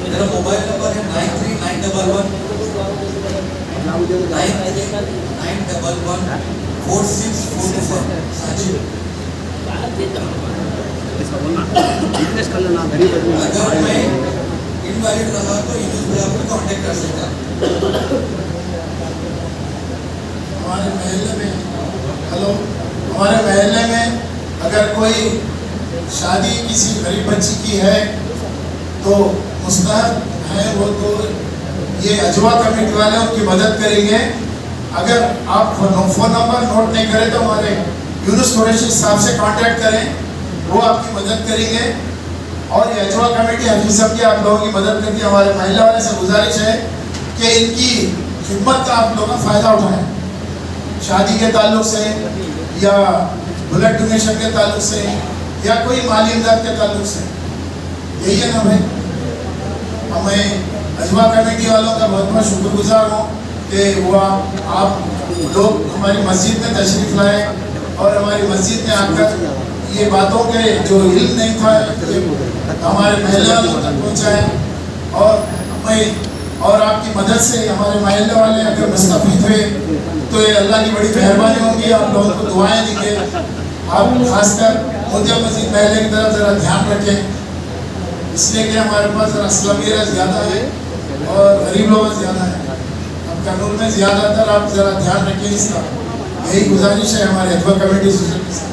Speaker 6: मेरा मोबाइल नंबर है 93914644 साजिद। अगर मैं इनवैलिड रहा तो यूनुस भाई आपको कांटेक्ट कर सकता।
Speaker 4: हमारे महल्ले में हमारे महल्ले में अगर कोई शादी किसी गरीब बच्ची की है तो मुस्तहब है वो तो ये अजवा कमेटी वाले उनकी मदद करेंगे। अगर आप फ़ोन नंबर नोट नहीं करें तो हमारे यूनुस कुरैशी साहब से कांटेक्ट करें, वो आपकी मदद करेंगे। और ये अजवा कमेटी हफीज साहब की आप लोगों की मदद करती है। हमारे महिला वाले से गुजारिश है कि इनकी खिदमत का आप लोगों का फ़ायदा उठाएं, शादी के ताल्लुक से या ब्लड डोनेशन के ताल्लुक से या कोई माली इमदाद के ताल्लुक से। यही है ना भाई। मैं अजवा कमेटी वालों का बहुत बहुत शुक्रगुजार हूँ कि वो आप लोग हमारी मस्जिद में तशरीफ़ लाए और हमारी मस्जिद में आकर ये बातों के जो इल्म नहीं था ये हमारे महल्ले वालों तक पहुँचाए। और आपकी मदद से हमारे महल्ले वाले अगर मुस्तफ़ीद हुए तो ये अल्लाह की बड़ी मेहरबानी होगी। आप लोगों को दुआएं देंगे। आप खासकर मोतिया मस्जिद महल्ले की तरफ ज़रा ध्यान रखें, इसलिए कि हमारे पास ज़रा इस्लामियत ज़्यादा है और गरीब लोग ज़्यादा है। अब कानून में ज़्यादातर आप ज़रा ध्यान रखें इसका, यही गुजारिश है हमारे अजवा कमेटी सोसाइटी से।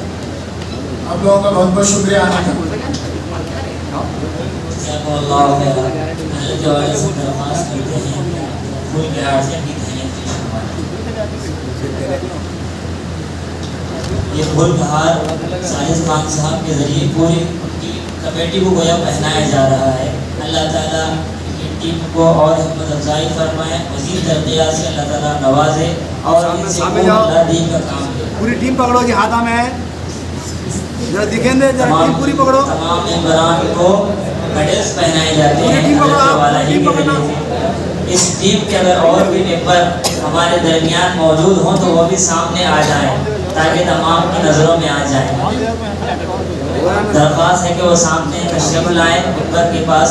Speaker 4: आप लोगों का बहुत बहुत शुक्रिया आने का।
Speaker 1: ये फूलहार साजिद खान साहब के ज़रिए पूरी कमेटी को गोया पहनाया जा रहा है। अल्लाह ताला की टीम को और हिम्मत अफजाई फरमाए, मज़ीद तरक्कियात से अल्लाह ताला नवाजे और इनसे अल्लाह दीन का काम करे।
Speaker 5: पूरी टीम पकड़ो जी, हाथा में है जरा दिखेंगे, जरा टीम पूरी पकड़ो।
Speaker 1: तमाम मेंबरान को मेडल्स पहनाए जाते हैं। इस टीम के अगर और भी मेंबर हमारे दरमियान मौजूद हों तो वो भी सामने आ जाएं ताकि तमाम की नज़रों में आ जाए। दरख्वास्त है कि वो सामने तशरीफ लाएं मेंबर के पास।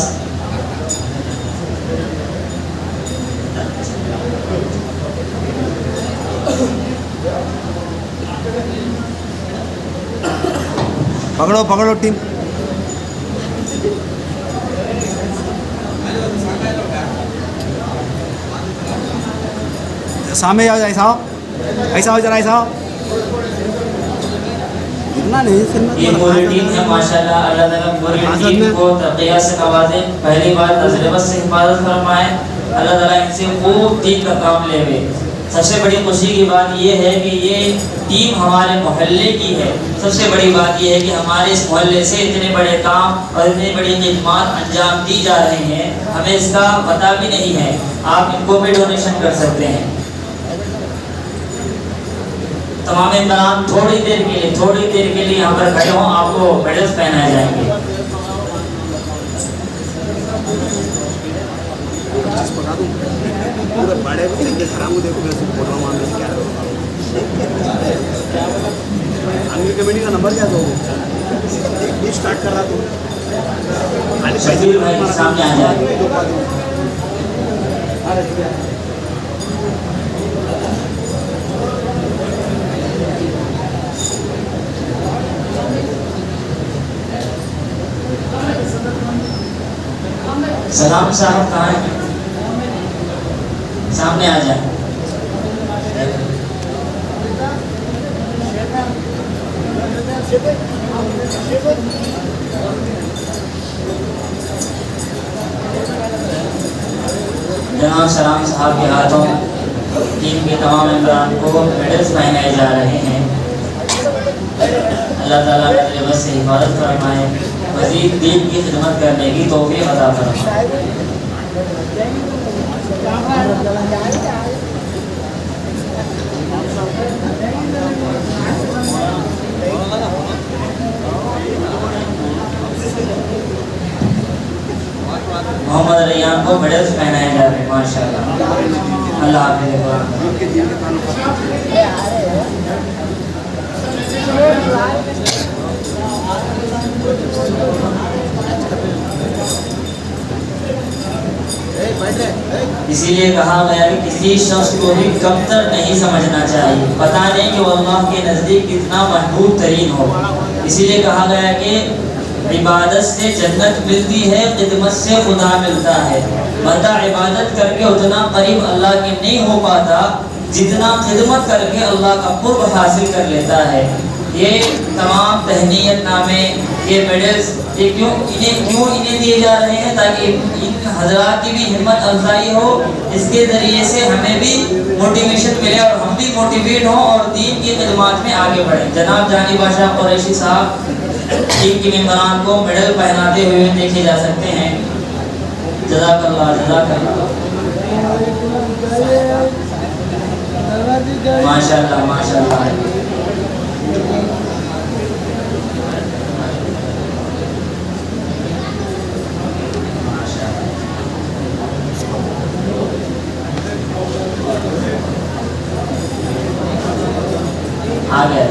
Speaker 5: पकड़ो पकड़ो टीम। सामने आओ, ऐसा आओ, ऐसा आओ, जरा ऐसा आओ। इतना नहीं
Speaker 1: ये पूरी टीम है माशाल्लाह। अल्लाह ताला पूरी टीम को तरक्कियात से नवाजे, पहली बार नजरबत से हिफाजत फरमाए। अल्लाह ताला इनसे खूब टीम का काम लेवे। सबसे बड़ी खुशी की बात ये है कि ये टीम हमारे मोहल्ले की है। सबसे बड़ी बात ये है कि हमारे इस मोहल्ले से इतने बड़े काम और इतनी बड़ी खिदमत अंजाम दी जा रही हैं, हमें इसका पता भी नहीं है। आप इनको भी डोनेशन कर सकते हैं। तमाम मेंबरान थोड़ी देर के लिए यहाँ पर खड़े हों, आपको मेडल्स पहनाए जाएंगे।
Speaker 5: बड़े खराब देखो कमेटी का नंबर क्या दोगे? स्टार्ट कर रहा तुम
Speaker 1: शकील भाई सामने आ जाए। सलाम साहब कहाँ हैं? सामने आ जाए। जनाब सलाम साहब के हाथों टीम के तमाम मेंबरान को मेडल्स पहनाए जा रहे हैं। अल्लाह ताला नज़र बस से हिफाजत फरमाए, मज़ीद दीन की खिदमत करने की तौफीक अता फरमाए। मोहम्मद रैयान को मेडल्स पहनाए जा रहे हैं माशाल्लाह। अल्लाह इसीलिए कहा गया कि किसी शख्स को भी कमतर नहीं समझना चाहिए। पता नहीं कि वो अल्लाह के नज़दीक कितना महबूब तरीन हो। इसीलिए कहा गया कि इबादत से जन्नत मिलती है, खिदमत से खुदा मिलता है। बंदा इबादत करके उतना करीब अल्लाह के नहीं हो पाता जितना खिदमत करके अल्लाह का कुर्ब हासिल कर लेता है। ये तमाम तहनीयत नामे, ये मेडल्स, ये क्यों इन्हें दिए जा रहे हैं? ताकि इन हजरात की भी हिम्मत अफजाई हो, इसके ज़रिए से हमें भी मोटिवेशन मिले और हम भी मोटिवेट हों और दीन की खिदमत में आगे बढ़ें। जनाब जानी बादशाह कुरैशी साहब टीम के मेंबरान को मेडल पहनाते हुए देखे जा सकते हैं। जज़ाकल्लाह जज़ाकल्लाह, माशाल्लाह माशाल्लाह। आ गया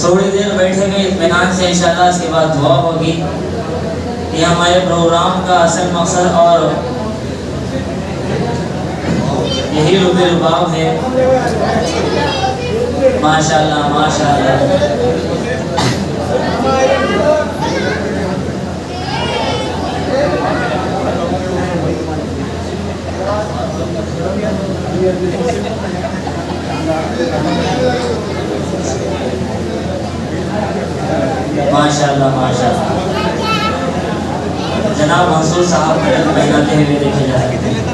Speaker 1: थोड़ी देर बैठेंगे इत्मीनान से, इंशाल्लाह इसके बाद दुआ होगी। ये हमारे प्रोग्राम का असल मकसद और यही रुबाब है। माशाल्लाह माशाल्लाह। माशाल्लाह माशाल्लाह। जनाब मंसूर साहब मेडल पहनाते हुए देखे जा सकते हैं।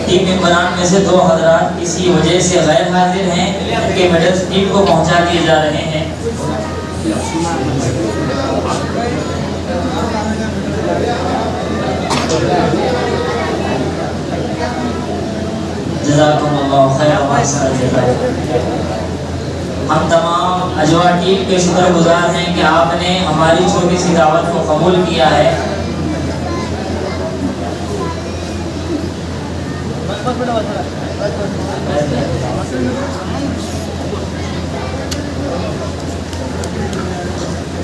Speaker 1: टीम मेंबरान में से 2 हज़रात किसी वजह से गैर हाजिर हैं, उनके मेडल्स टीम को पहुंचा दिए जा रहे हैं। जज़ाकुमुल्लाह खैर व अहसन जज़ा। हम तमाम अजवा टीम के शुक्रगुजार हैं कि आपने हमारी छोटी सी दावत को कबूल किया है।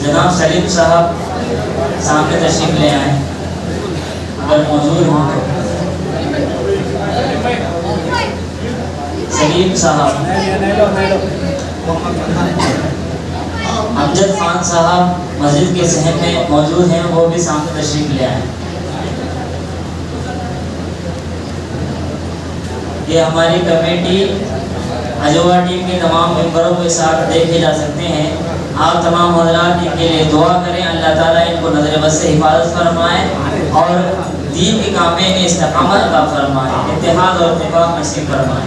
Speaker 1: जनाब सलीम साहब सामने तशरीफ ले आए, अगर मौजूद हों तो। सलीम साहब, अमजद खान साहब मस्जिद के सहन में मौजूद हैं, वो भी सामने तशरीफ ले आए। ये हमारी कमेटी अजवा टीम के तमाम मेंबरों के साथ देखे जा सकते हैं। आप तमाम हज़रात इनके लिए दुआ करें, अल्लाह ताला इनको नज़र बद से हिफाजत फरमाए और दीन के काम में इन्हें इस्तेकामत अता फरमाए, इत्तेहाद और इत्तेफाक नसीब फरमाए।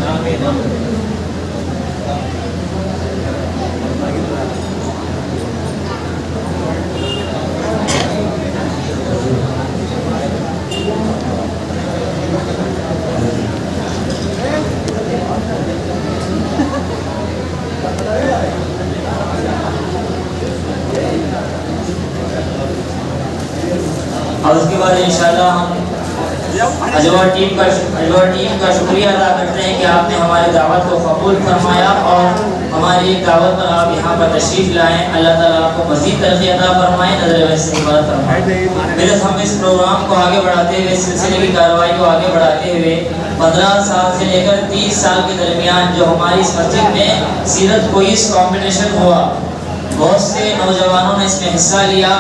Speaker 1: और उसके बाद इंशाल्लाह हम अजवर टीम का शुक्रिया अदा करते हैं कि आपने हमारी दावत को कबूल फरमाया और हमारी एक दावत पर आप यहाँ पर तशरीफ़ लाएँ। अल्लाह ताला आपको मज़ीद तरक्की अता फरमाए, नज़र वैसे इबादत फरमाए। मेरे हम इस प्रोग्राम को आगे बढ़ाते हुए, सिलसिले की कार्रवाई को आगे बढ़ाते हुए 15 साल से लेकर 30 साल के दरमियान जो हमारी इस मस्जिद में सीरत क्विज़ कंपटीशन हुआ, बहुत से नौजवानों ने इसमें हिस्सा लिया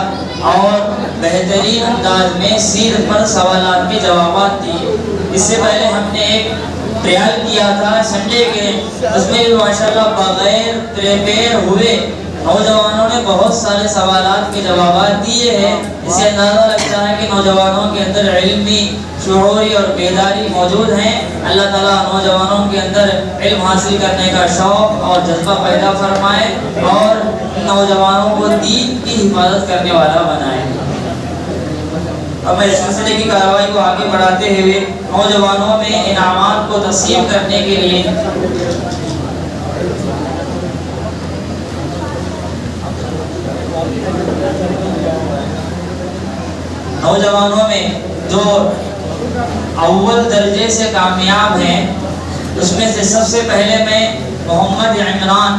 Speaker 1: और बेहतरीन अंदाज में सीरत पर सवालात के जवाब दिए। इससे पहले हमने एक ट्रायल किया था संडे के, उसमें भी माशाल्लाह बगैर प्रिपेयर हुए नौजवानों ने बहुत सारे सवालात के जवाब दिए हैं। इससे अंदाज़ा लगता है कि नौजवानों के अंदर इल्मी शऊरी और बेदारी मौजूद हैं। अल्लाह ताला नौजवानों के अंदर इल्म हासिल करने का शौक़ और जज्बा पैदा फरमाए और नौजवानों को दीन की हिफाजत करने वाला बनाए। अब मैं इस सिलसिले की कार्रवाई को आगे बढ़ाते हुए नौजवानों में इनामात को तक़सीम करने के लिए नौजवानों में जो अव्वल दर्जे से कामयाब हैं, उसमें से सबसे पहले मैं मोहम्मद इमरान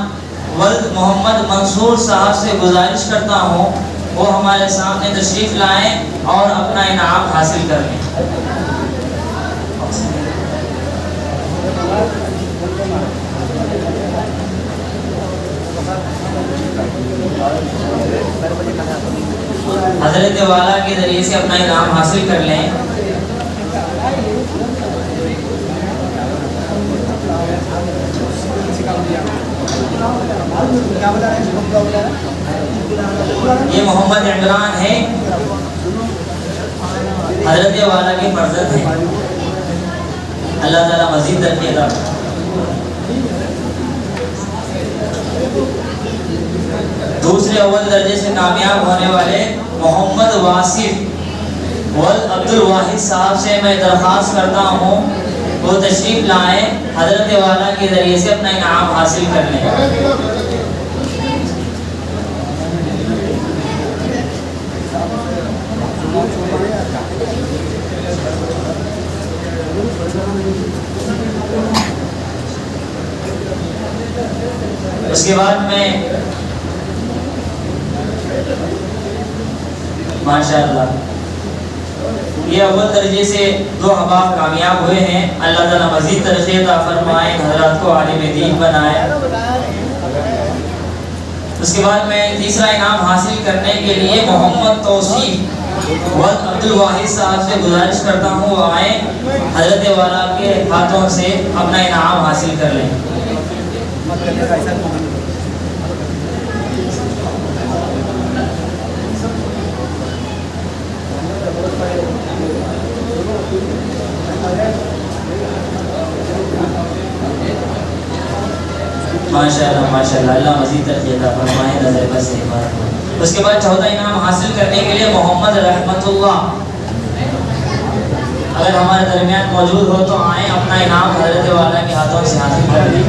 Speaker 1: वल्द मोहम्मद मंसूर साहब से गुजारिश करता हूँ वो हमारे सामने तशरीफ़ लाएं और अपना इनाम हासिल कर लें। हज़रत वाला के ज़रिए से अपना इनाम हासिल कर लें। ये मोहम्मद इमरान है, हज़रत वाला के फर्जंद हैं। अल्लाह ताला मज़ीद तरक्की अता फरमाए। दूसरे अव्वल दर्जे से कामयाब होने वाले मोहम्मद वासिफ वल्द अब्दुल वाहिद साहब से मैं दरख्वास्त करता हूँ वो तशरीफ़ लाएँ, हज़रत वाला के ज़रिए से अपना इनाम हासिल कर लें। उसके बाद मैं माशाअल्लाह ये अव्वल दर्जे से 2 अहबाब कामयाब हुए हैं। अल्लाह ताला मज़ीद तरक्की अता फरमाए, हज़रात को आलिम दीन बनाए। उसके बाद मैं तीसरा इनाम हासिल करने के लिए मोहम्मद तौसीफ वल्द अब्दुल वाहिद साहब से गुजारिश करता हूँ वो आए, हज़रत वाला के हाथों से अपना इनाम हासिल कर लें। माशाअल्लाह माशाअल्लाह, अल्लाह मज़ीद तरक्की अता फरमाए, नज़र बस इबादत। उसके बाद चौथा इनाम हासिल करने के लिए मोहम्मद रहमतुल्लाह अगर हमारे दरमियान मौजूद हो तो आए, अपना इनाम हज़रत वाला के हाथों से हासिल कर लें।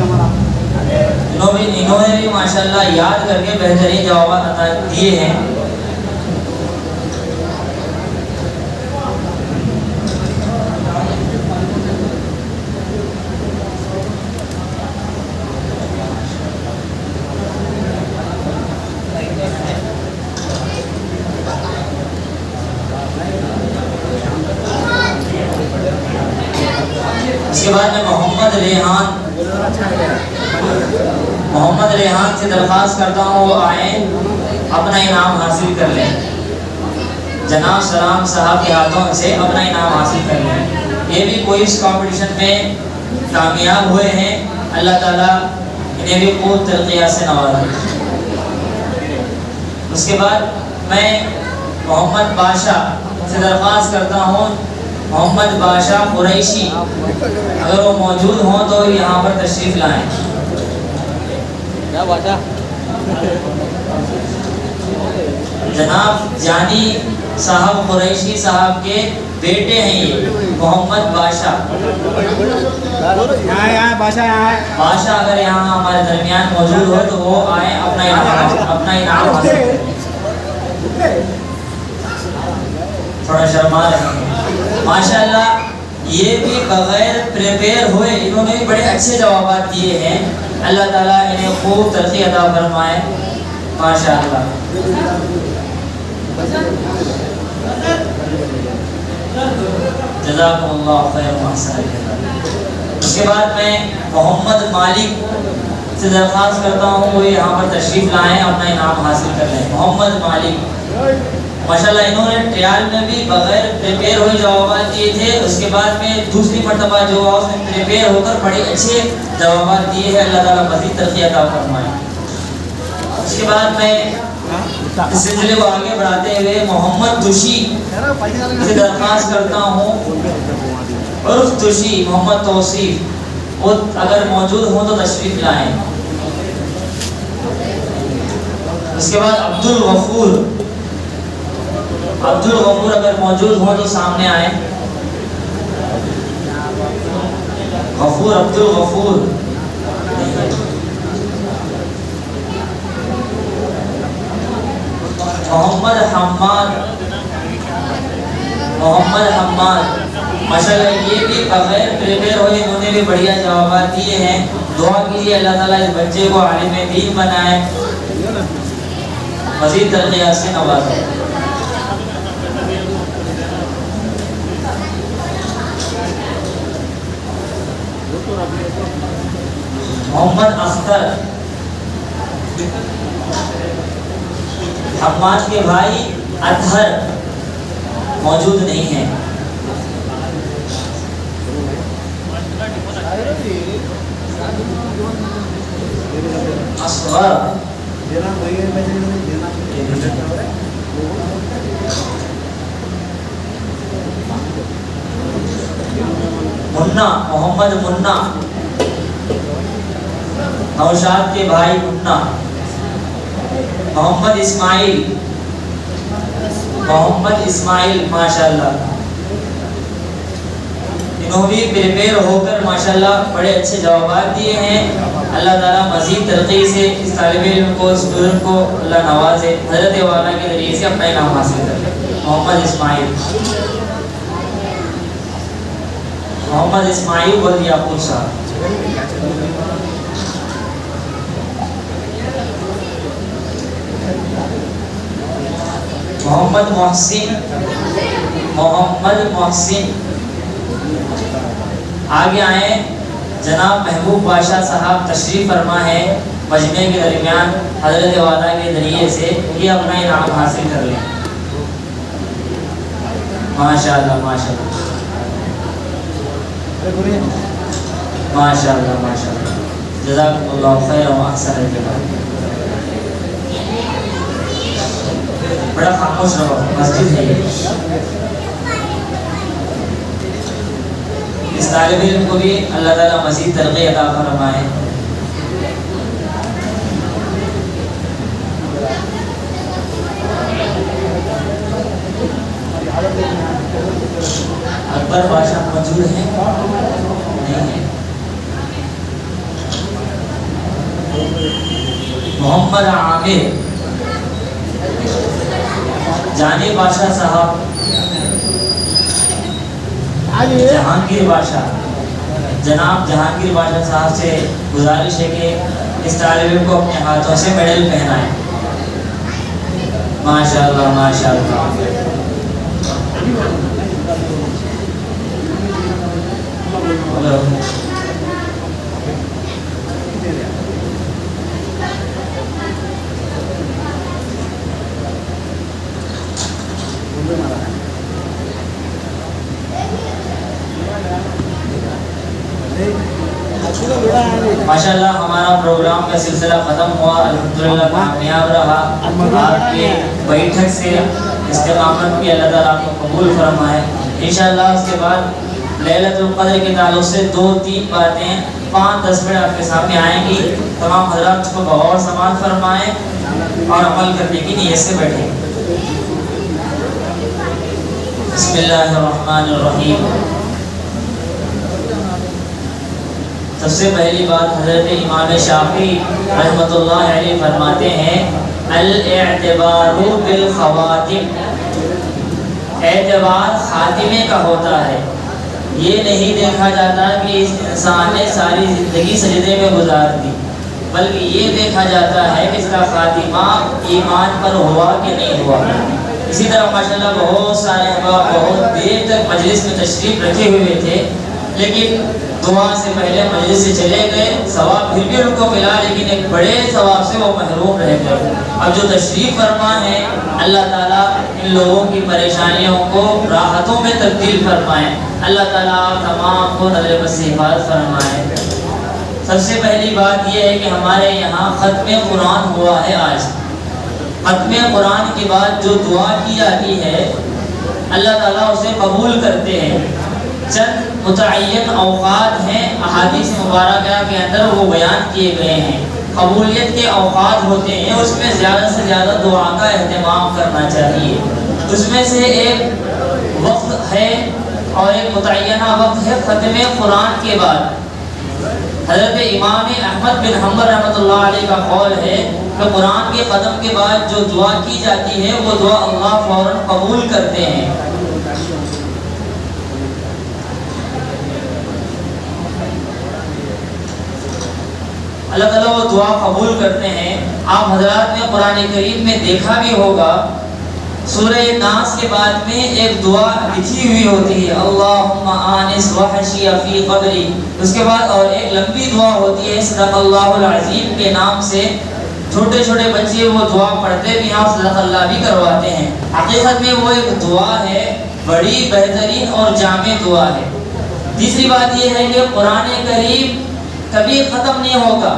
Speaker 1: इन्होंने भी माशाअल्लाह याद करके बेहतरीन जवाब अता दिए हैं। इसके बाद मैं मोहम्मद रेहान से दरख्वास्त करता हूँ वो आए, अपना इनाम हासिल कर लें। जनाब सलाम साहब के हाथों से अपना इनाम हासिल कर लें। ये भी क्विज़ कंपटीशन में कामयाब हुए हैं। अल्लाह ताला इन्हें भी खूब तरक्कियात से नवाज़े। उसके बाद मैं मोहम्मद बादशाह से दरख्वास्त करता हूँ, मोहम्मद बादशाह कुरैशी अगर वो मौजूद हों तो यहाँ पर तशरीफ़ लाएँ। जनाब जानी साहब कुरैशी साहब के बेटे हैं ये मोहम्मद बादशाह। बादशाह अगर यहाँ हमारे दरमियान मौजूद हो तो वो आए, अपना इनाम हासिल करें। थोड़ा शर्मा रहे माशाअल्लाह। ये भी बगैर प्रिपेयर हुए इन्होंने भी बड़े अच्छे जवाब दिए हैं। अल्लाह ताला इन्हें खूब तरक्की अता फरमाए, माशाअल्लाह। जज़ाकुमुल्लाह खैर व अहसन। उसके बाद मैं मोहम्मद मालिक से दरख्वास्त करता हूँ वो यहाँ पर तशरीफ लाएं, अपना इनाम हासिल कर लें। मोहम्मद मालिक माशाल्लाह इन्होंने ट्रायल में भी बगैर प्रिपेयर हुए जवाब दिए थे। उसके बाद में दूसरी मरतबा जो हुआ उसमें प्रिपेयर होकर बड़े अच्छे जवाब दिए हैं। अल्लाह ताला मज़ीद तरक्की अता फरमाए। उसके बाद मैं इस सिलसिले को आगे बढ़ाते हुए मोहम्मद दुशी से दरख्वास्त करता हूँ, उर्फ दुशी मोहम्मद तौसीफ, वो अगर मौजूद हो तो तशरीफ लाएं। उसके बाद अब्दुल गफूर अगर मौजूद हो तो सामने आए। अब्दुल गफूर मोहम्मद हम्माद माशाल्लाह ये भी बगैर प्रिपेयर हुए इन्होंने भी बढ़िया जवाब दिए हैं। दुआ कीजिए अल्लाह ताला इस बच्चे को आलिम दीन बनाए, मज़ीद तरक्की से नवाजे। मोहम्मद अख्तर हम्माद के भाई अतहर मौजूद नहीं है। असगर मुन्ना मोहम्मद मुन्ना नौशाद के भाई मुन्ना। मोहम्मद इस्माइल माशाल्लाह इन्होंने भी प्रिपेयर होकर माशाल्लाह बड़े अच्छे जवाब दिए हैं। अल्लाह ताला मज़ीद तरक्की से इस तालिब इल्म को, स्टूडेंट को अल्लाह नवाजे, हज़रत वाला के ज़रिए से अपना इनाम हासिल कर। मोहम्मद इस्माइल बलियापुर साहब। मोहम्मद मोहसिन आगे आए। जनाब महबूब बादशाह साहब तशरीफ फरमा है मजमे के दरमियान, हज़रत वाला के ज़रिए से ये अपना इनाम हासिल कर लें। माशाअल्लाह माशाअल्लाह माशाअल्लाह माशाअल्लाह। जज़ाकुमुल्लाह खैर व अहसन। बड़ा खामोश रहो, मस्जिद है ये। इस तालिब इल्म को भी अल्लाह ताला मज़ीद तरक्की अता फरमाए। अकबर बादशाह मौजूद है? नहीं है। मोहम्मद आमिर जानी बादशाह साहब। जहांगीर बादशाह, जनाब जहांगीर बादशाह साहब से गुजारिश है कि इस तालिब को अपने हाथों से मेडल पहनाएं। माशाअल्लाह माशाअल्लाह। माशाअल्लाह हमारा प्रोग्राम का सिलसिला ख़त्म हुआ, अल्हम्दुलिल्लाह कामयाब रहा। आपके बैठक से इस्तिक़ामत की अल्लाह ताला आपको कबूल फरमाए। इंशाअल्लाह उसके बाद लैलतुल क़द्र के ताल्लुक़ से 2-3 बातें 5-10 मिनट आपके सामने आएंगी। तमाम हज़रात को गौर समाअत फरमाएँ और अमल करने की नीयत से बैठें। बिस्मिल्लाहिर्रहमानिर्रहीम। सबसे पहली बात हज़रत इमाम शाफ़ी रहमतुल्लाह अलैहि फरमाते हैं, अल-इअ्तिबारु बिल ख़वातिम, एतबार खातिमे का होता है। ये नहीं देखा जाता कि इस इंसान ने सारी ज़िंदगी सजदे में गुजार दी, बल्कि ये देखा जाता है कि इसका खातिमा ईमान पर हुआ कि नहीं हुआ। इसी तरह माशाल्लाह बहुत सारे अहबाब बहुत देर तक मजलिस में तशरीफ़ रखे हुए थे, लेकिन दुआ से पहले मजलिस से चले गए। सवाब फिर भी उनको मिला, लेकिन एक बड़े सवाब से वो महरूम रह गए। अब जो तशरीफ़ फरमा है, अल्लाह ताला इन लोगों की परेशानियों को राहतों में तब्दील फरमाए। अल्लाह ताला तमाम को नज़र बस से हिफाज़त फरमाए। सबसे पहली बात यह है कि हमारे यहाँ ख़त्म कुरान हुआ है आज। ख़त्म कुरान के बाद जो दुआ की जाती है, अल्लाह ताला उसे कबूल करते हैं। चंद मुतअय्यन औक़ात हैं, अहादीस मुबारका के अंदर वो बयान किए गए हैं। कबूलियत के औक़ात होते हैं, उसमें ज़्यादा से ज़्यादा दुआ का एहतमाम करना चाहिए। उसमें से एक वक्त है और एक मुतअय्यना वक्त है ख़त्म कुरान के बाद। हज़रत इमाम अहमद बिन हम्बल रहमतुल्लाह अलैह का कौल है कि कुरान के ख़त्म के बाद जो दुआ की जाती है वो दुआ अल्लाह फ़ौरन कबूल करते हैं। अल्लाह ताला वो दुआ कबूल करते हैं। आप हज़रात ने कुरान करीम में देखा भी होगा, सूरह नास के बाद में एक दुआ लिखी हुई होती है, अल्लाहुम्मा आनिस वहशी फी क़ब्री। उसके बाद और एक लंबी दुआ होती है सदक़ल्लाहुल अज़ीम के नाम से। छोटे छोटे बच्चे वो दुआ पढ़ते भी हैं और सदक़ल्लाह भी करवाते हैं। हकीकत में वो एक दुआ है, बड़ी बेहतरीन और जामे दुआ है। तीसरी बात ये है कि कुरान करीम कभी ख़त्म नहीं होगा।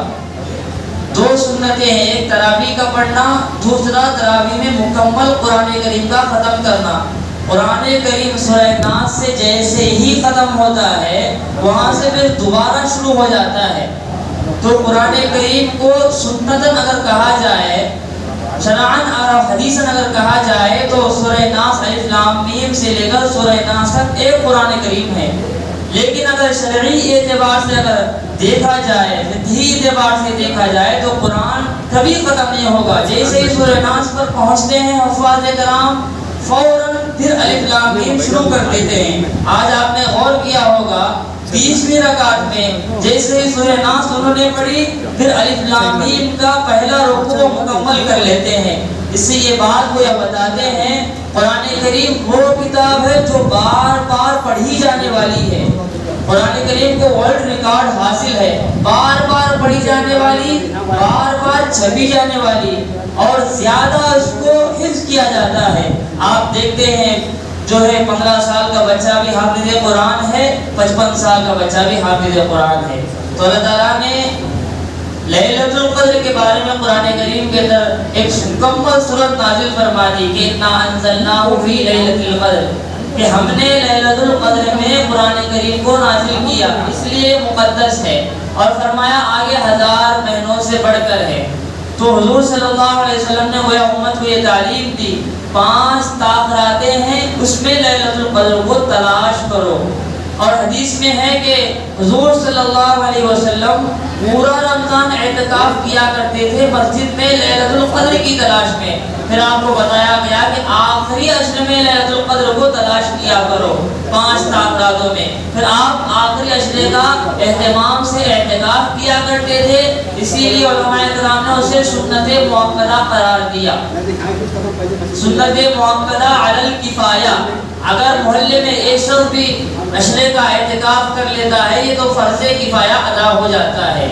Speaker 1: दो सुन्नतें हैं, एक तरावी का पढ़ना, दूसरा तरावी में मुकम्मल कुरान करीम का ख़त्म करना। कुरान करीम सूरह नास से जैसे ही ख़त्म होता है, वहाँ से फिर दोबारा शुरू हो जाता है। तो कुरान करीम को सुन्नतन अगर कहा जाए, शरअन और हदीसन अगर कहा जाए, तो सूरह नास अलिफ लाम मीम से लेकर सूरह नास तक एक कुरान करीम है। लेकिन अगर शरई एतबार से अगर देखा जाए, फिक़ही एतबार से देखा जाए, तो कुरान कभी ख़त्म नहीं होगा। जैसे ही सूरह नास पर पहुँचते हैं हुफ़ाज़ कराम, फ़ौरन फिर अलिफ लाम मीम शुरू कर देते हैं। आज आपने गौर किया होगा 20वीं रकात में जैसे ही सूरह नास उन्होंने पढ़ी, फिर अलिफ लाम मीम का पहला रुकू मुकम्मल कर लेते हैं। इससे ये बात वो बताते हैं, कुरान करीम वो किताब है जो बार बार पढ़ी जाने वाली है। कुरान करीम को वर्ल्ड रिकॉर्ड हासिल है, बार बार पढ़ी जाने वाली, बार बार छपी जाने वाली, और ज़्यादा उसको हिफ्ज़ किया जाता है। आप देखते हैं जो है 15 साल का बच्चा भी हाफिज़ कुरान है, 55 साल का बच्चा भी हाफिज़ कुरान है। तो अल्लाह ताला ने लैलतुल क़द्र के बारे में कुरान करीम के अंदर एक मुकम्मल सूरत नाज़िल फरमा दी कि इन्ना अंज़लनाहु फ़ी लैलतिल क़द्र, कि हमने लैलतुल क़द्र में कुरान करीम को नाज़िल किया, इसलिए मुक़द्दस है। और फरमाया आगे 1000 महीनों से बढ़कर है। तो हुज़ूर सल्लल्लाहु अलैहि वसल्लम ने वह उम्मत को ये तालीम दी, 5 ताक़रातें हैं, उसमें लैलतुल क़द्र को तलाश करो। और हदीस में है कि हुज़ूर सल्लल्लाहु अलैहि वसल्लम पूरा रमज़ान एतकाफ़ किया करते थे मस्जिद में लैलतुल क़द्र की तलाश में। फिर आपको बताया गया कि आखिरी अश्र में लैलतुल क़द्र को तलाश किया करो 5 ताक़रातों में। फिर आप आखिरी अश्रे का एहतमाम से एतकाफ़ किया करते थे, इसीलिए उलमाए किराम ने उसे सुन्नत मुअक्कदा करार दिया। सुन्नत मुअक्कदा अलल किफ़ाया, अगर मोहल्ले में एक शख्स भी अशरे का एहतिकाफ कर लेता है, ये तो फ़र्ज़े किफ़ाया अदा हो जाता है।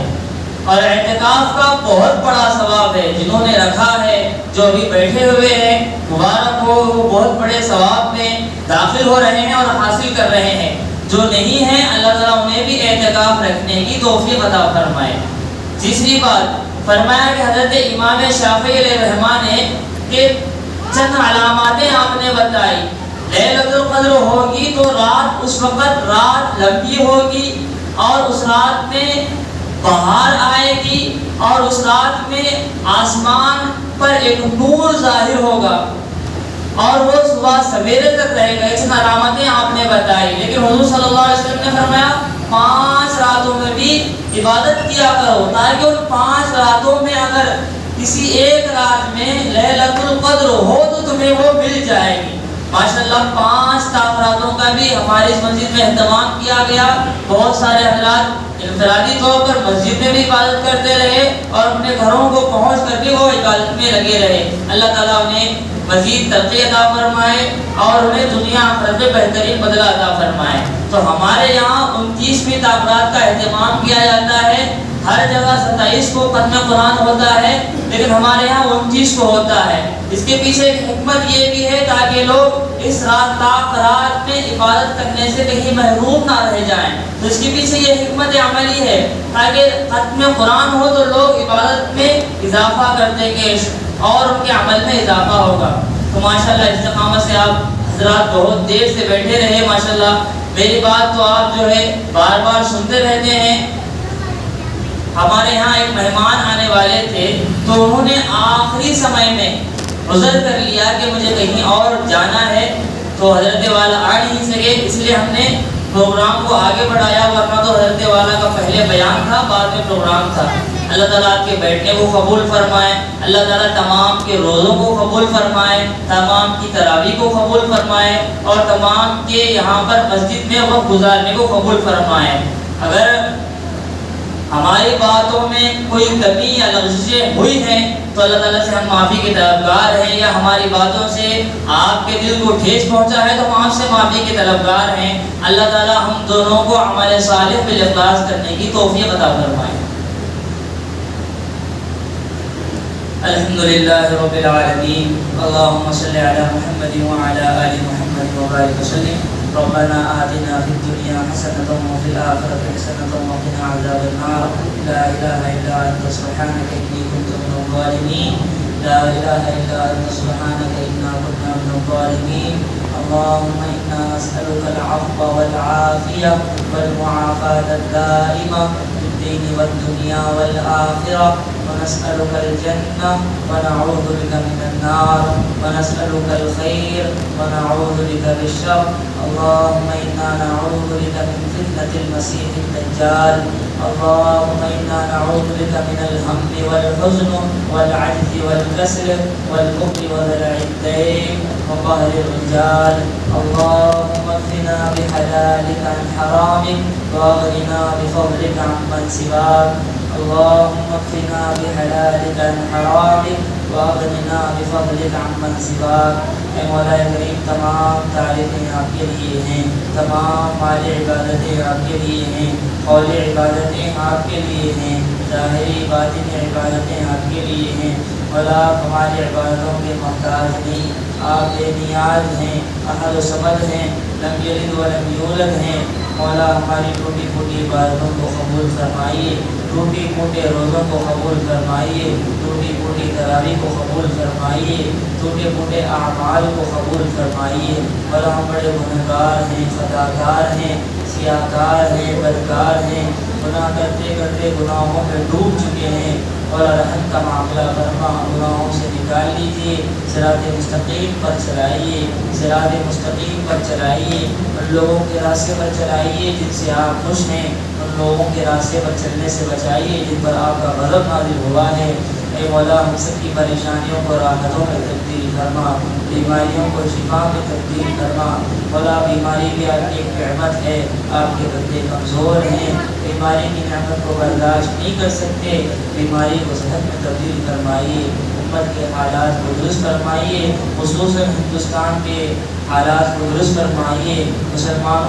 Speaker 1: और एहतिकाफ का बहुत बड़ा सवाब है। जिन्होंने रखा है, जो अभी बैठे हुए हैं, मुबारक हो, वो बहुत बड़े सवाब में दाखिल हो रहे हैं और हासिल कर रहे हैं। जो नहीं है, अल्लाह ताला उन्हें भी एहतिकाफ रखने की तौफ़ीक़ अता फरमाए। तीसरी बात फरमाया कि हज़रत इमाम शाफ़िई अलैहिर्रहमान ने कि चंद अलामातें आपने बताई। लैलतुल क़द्र होगी तो रात, उस वक़्त रात लंबी होगी और उस रात में बहार आएगी और उस रात में आसमान पर एक नूर ज़ाहिर होगा और वो सुबह सवेरे तक रहेगा। इस अलामतें आपने बताई, लेकिन हुज़ूर सल्लल्लाहु अलैहि वसल्लम ने फरमाया 5 रातों में भी इबादत किया करो, ताकि उन 5 रातों में अगर किसी एक रात में लैलतुल क़द्र हो तो तुम्हें वो मिल जाएगी। माशाल्लाह 5 ताक़रातों का भी हमारी इस मस्जिद में एहतमाम किया गया। बहुत सारे हज़रात इनफरादी तौर पर मस्जिद में भी इबादत करते रहे और अपने घरों को पहुँच करके वो इबादत में लगे रहे। अल्लाह ताला उन्हें मज़ीद तरक्की अता फरमाए और उन्हें दुनिया आखिरत में बेहतरीन बदला अता फरमाए। तो हमारे यहाँ 29वीं ताक़रात का एहतमाम किया जाता है। हर जगह 27 को खत्म कुरान होता है, लेकिन हमारे यहाँ 29 को होता है। इसके पीछे एक हिकमत ये भी है ताकि लोग इस ताक़रात में इबादत करने से कहीं महरूम ना रह जाएं। तो इसके पीछे ये हिकमत अमली है ताकि खत्म कुरान हो तो लोग इबादत में इजाफा करते के और उनके अमल में इजाफा होगा। तो माशाल्लाह इस्तिकामत से आप हज़रात बहुत देर से बैठे रहे। माशाल्लाह मेरी बात तो आप जो है बार बार सुनते रहते हैं। हमारे यहाँ एक मेहमान आने वाले थे तो उन्होंने आखिरी समय में उज़र कर लिया कि मुझे कहीं और जाना है, तो हज़रत वाला आ नहीं सके, इसलिए हमने प्रोग्राम को आगे बढ़ाया। वरना तो हज़रत वाला का पहले बयान था, बाद में प्रोग्राम था। अल्लाह ताला आपके बैठने को कबूल फरमाए, अल्लाह ताला तमाम के रोज़ों को कबूल फरमाए, तमाम की तरावी को कबूल फरमाए और तमाम के यहाँ पर मस्जिद में वक्त गुजारने को कबूल फरमाए। अगर हमारी बातों में कोई कमी या लग़ज़िशें हुई हैं तो अल्लाह ताला से हम माफ़ी के तलबगार हैं, या हमारी बातों से आपके दिल को ठेस पहुंचा है तो हम आपसे माफ़ी के तलबगार हैं। अल्लाह ताला हम दोनों को अमल सालिह बिल इखलास करने की तौफ़ीक़ अता फरमाए। अल्हम्दुलिल्लाहि रब्बिल आलमीन, अल्लाहुम्मा सल्लि अला मुहम्मद व अला आलि मुहम्मद व बारिक वसल्लिम। रब्बना आतिना फिद दुनिया हसनतन व फिल आखिरति हसनतन व क़िना अज़ाबन नार। ला इलाहा इल्ला अंता सुब्हानका इन्नी कुन्तु मिनज़ ज़ालिमीन। ला इलाहा इल्ला अंता सुब्हानका इन्ना कुन्ना मिनज़ ज़ालिमीन। अल्लाहुम्मा इन्ना नस्अलुकल अफ़्व वल आफ़िया वल मुआफ़ात दाइमा फिद्दीन वद दुनिया वल आखिरह व नस्अलुकल जन्नह व नऊज़ु बिका मिनन नार व नस्अलुकल खैर व नऊज़ु बिका बिश्शर। अल्लाहुम्मा इन्ना नऊज़ु बिका मिन फितनतिल मसीहिद दज्जाल। अल्लाहुम्मा इन्ना नऊज़ु बिका मिनल हम्मि वल हुज़्न वल अज्ज़ि वल कसल वल बुख़्ल व दलइद दैन व क़हरिर रिजाल। अल्लाहुम्मा क़िना बिहलालिका अन हरामिक व अग़निना बिफ़ज़लिका अम्मन सिवाक। अल्लाहुम्मा क़िना बिहलालिका अन हरामिक व अग़निना बिफ़ज़लिका अम्मन सिवाक। ऐ मौला करीम, तमाम तारीफ़ें आपके लिए हैं, तमाम माले इबादतें आपके लिए हैं, कौले इबादतें आपके लिए हैं, ज़ाहिरी बातिनी इबादतें आपके लिए हैं। मौला हमारी इबादतों के मोहताज नहीं, आप बेनियाज हैं, अहद समद हैं, लम यलिद व लम यूलद हैं। मौला हमारी टूटी फूटी इबादतों को कबूल फरमाइए, टूटी फूटे रोज़ों को कबूल फरमाइए, टूटी फूटी तरावी को कबूल फरमाइए, टूटे फूटे अमाल को कबूल फरमाइए। मौला हम बड़े गुनहगार हैं, खताकार हैं, सियाकार हैं, बदकार हैं, गुनाह करते करते गुनाहों में डूब चुके हैं। और रहम का मामला फरमा, गुनाहों से निकाल लीजिए, सिराते मुस्तकीम पर चलाइए, सिराते मुस्तकीम पर चलाइए, उन लोगों के रास्ते पर चलाइए जिनसे आप खुश हैं, उन लोगों के रास्ते पर चलने से बचाइए जिन पर आपका गज़ब नाज़िल हुआ है। ऐ मौला हम सबकी परेशानियों को राहतों में तब्दील फरमा, बीमारियों को शिफा में तब्दील फरमा। मौला बीमारी भी आपकी एक नेमत है, आपके बंदे कमज़ोर हैं, बीमारी की नेमत को बर्दाश्त नहीं कर सकते, बीमारी को सेहत में तब्दील फरमाइए, उम्मत के हालात को दुरुस्त फरमाइए, खुसूसन हिंदुस्तान के हालात को दुरुस्त फरमाइए।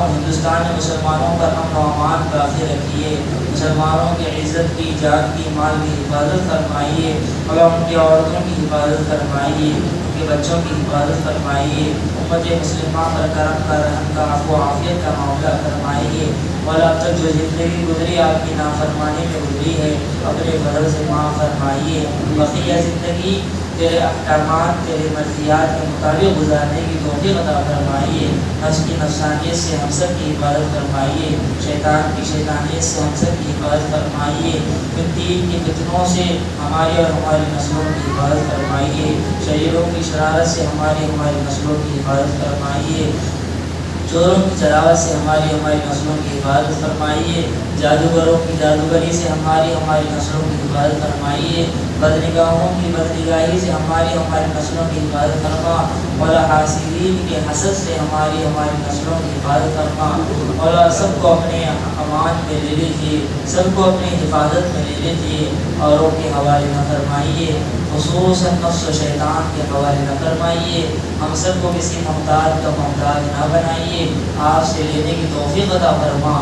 Speaker 1: हिंदुस्तान में मुसलमानों पर अमन व अमान बाक़ी रखिए, मुसलमानों की इज़्ज़त की, जान की, माल की हिफाजत फरमाइए। और उनकी औरतों की हिफाजत फरमाइए, उनके बच्चों की हिफाजत फरमाइए। उम्मत मुस्लिमा पर करम का, रहम का, आफ़ो आफ़ियत का मामला फरमाइए। और अब तक जो ज़िंदगी गुजरी आपकी नाफरमानी में गुजरी है, अपने फजल से माफ़ फरमाइए। बक़िया ज़िंदगी तेरे अहकामात, तेरे मर्ज़ियात के मुताबिक गुजारने की तौफ़ीक़ अता फरमाइए। नफ्स की नफ्सानियत से हम सब की हिफाजत फरमाइए, शैतान की शैतानियत से हम सब की हिफाजत फरमाइए। फितीन के फितनों से हमारी और हमारी नस्लों की हिफाजत फरमाइए, शरीरों की शरारत से हमारी नस्लों की हिफाजत फरमाइए, चोरों की शरारत से हमारी नस्लों की हिफाजत फरमाइए, जादूगरों की जादूगरी से हमारी नस्लों की हिफाजत फरमाइए। बदनिगाहों की बदनिगाही से हमारी नस्लों की हिफाजत फरमा। मौला हासिदीन के हसद से हमारी नस्लों की हिफाजत फरमा। मौला सबको अपने अमान में ले लीजिए, सबको अपनी हिफाजत में ले लीजिए, औरों के हवाले न फरमाइए, खुसूसन नफ्स व शैतान के हवाले न फरमाइए। हम सबको किसी मोहताज का मोहताज न बनाइए। आपसे लेने की तौफीक अता फरमा,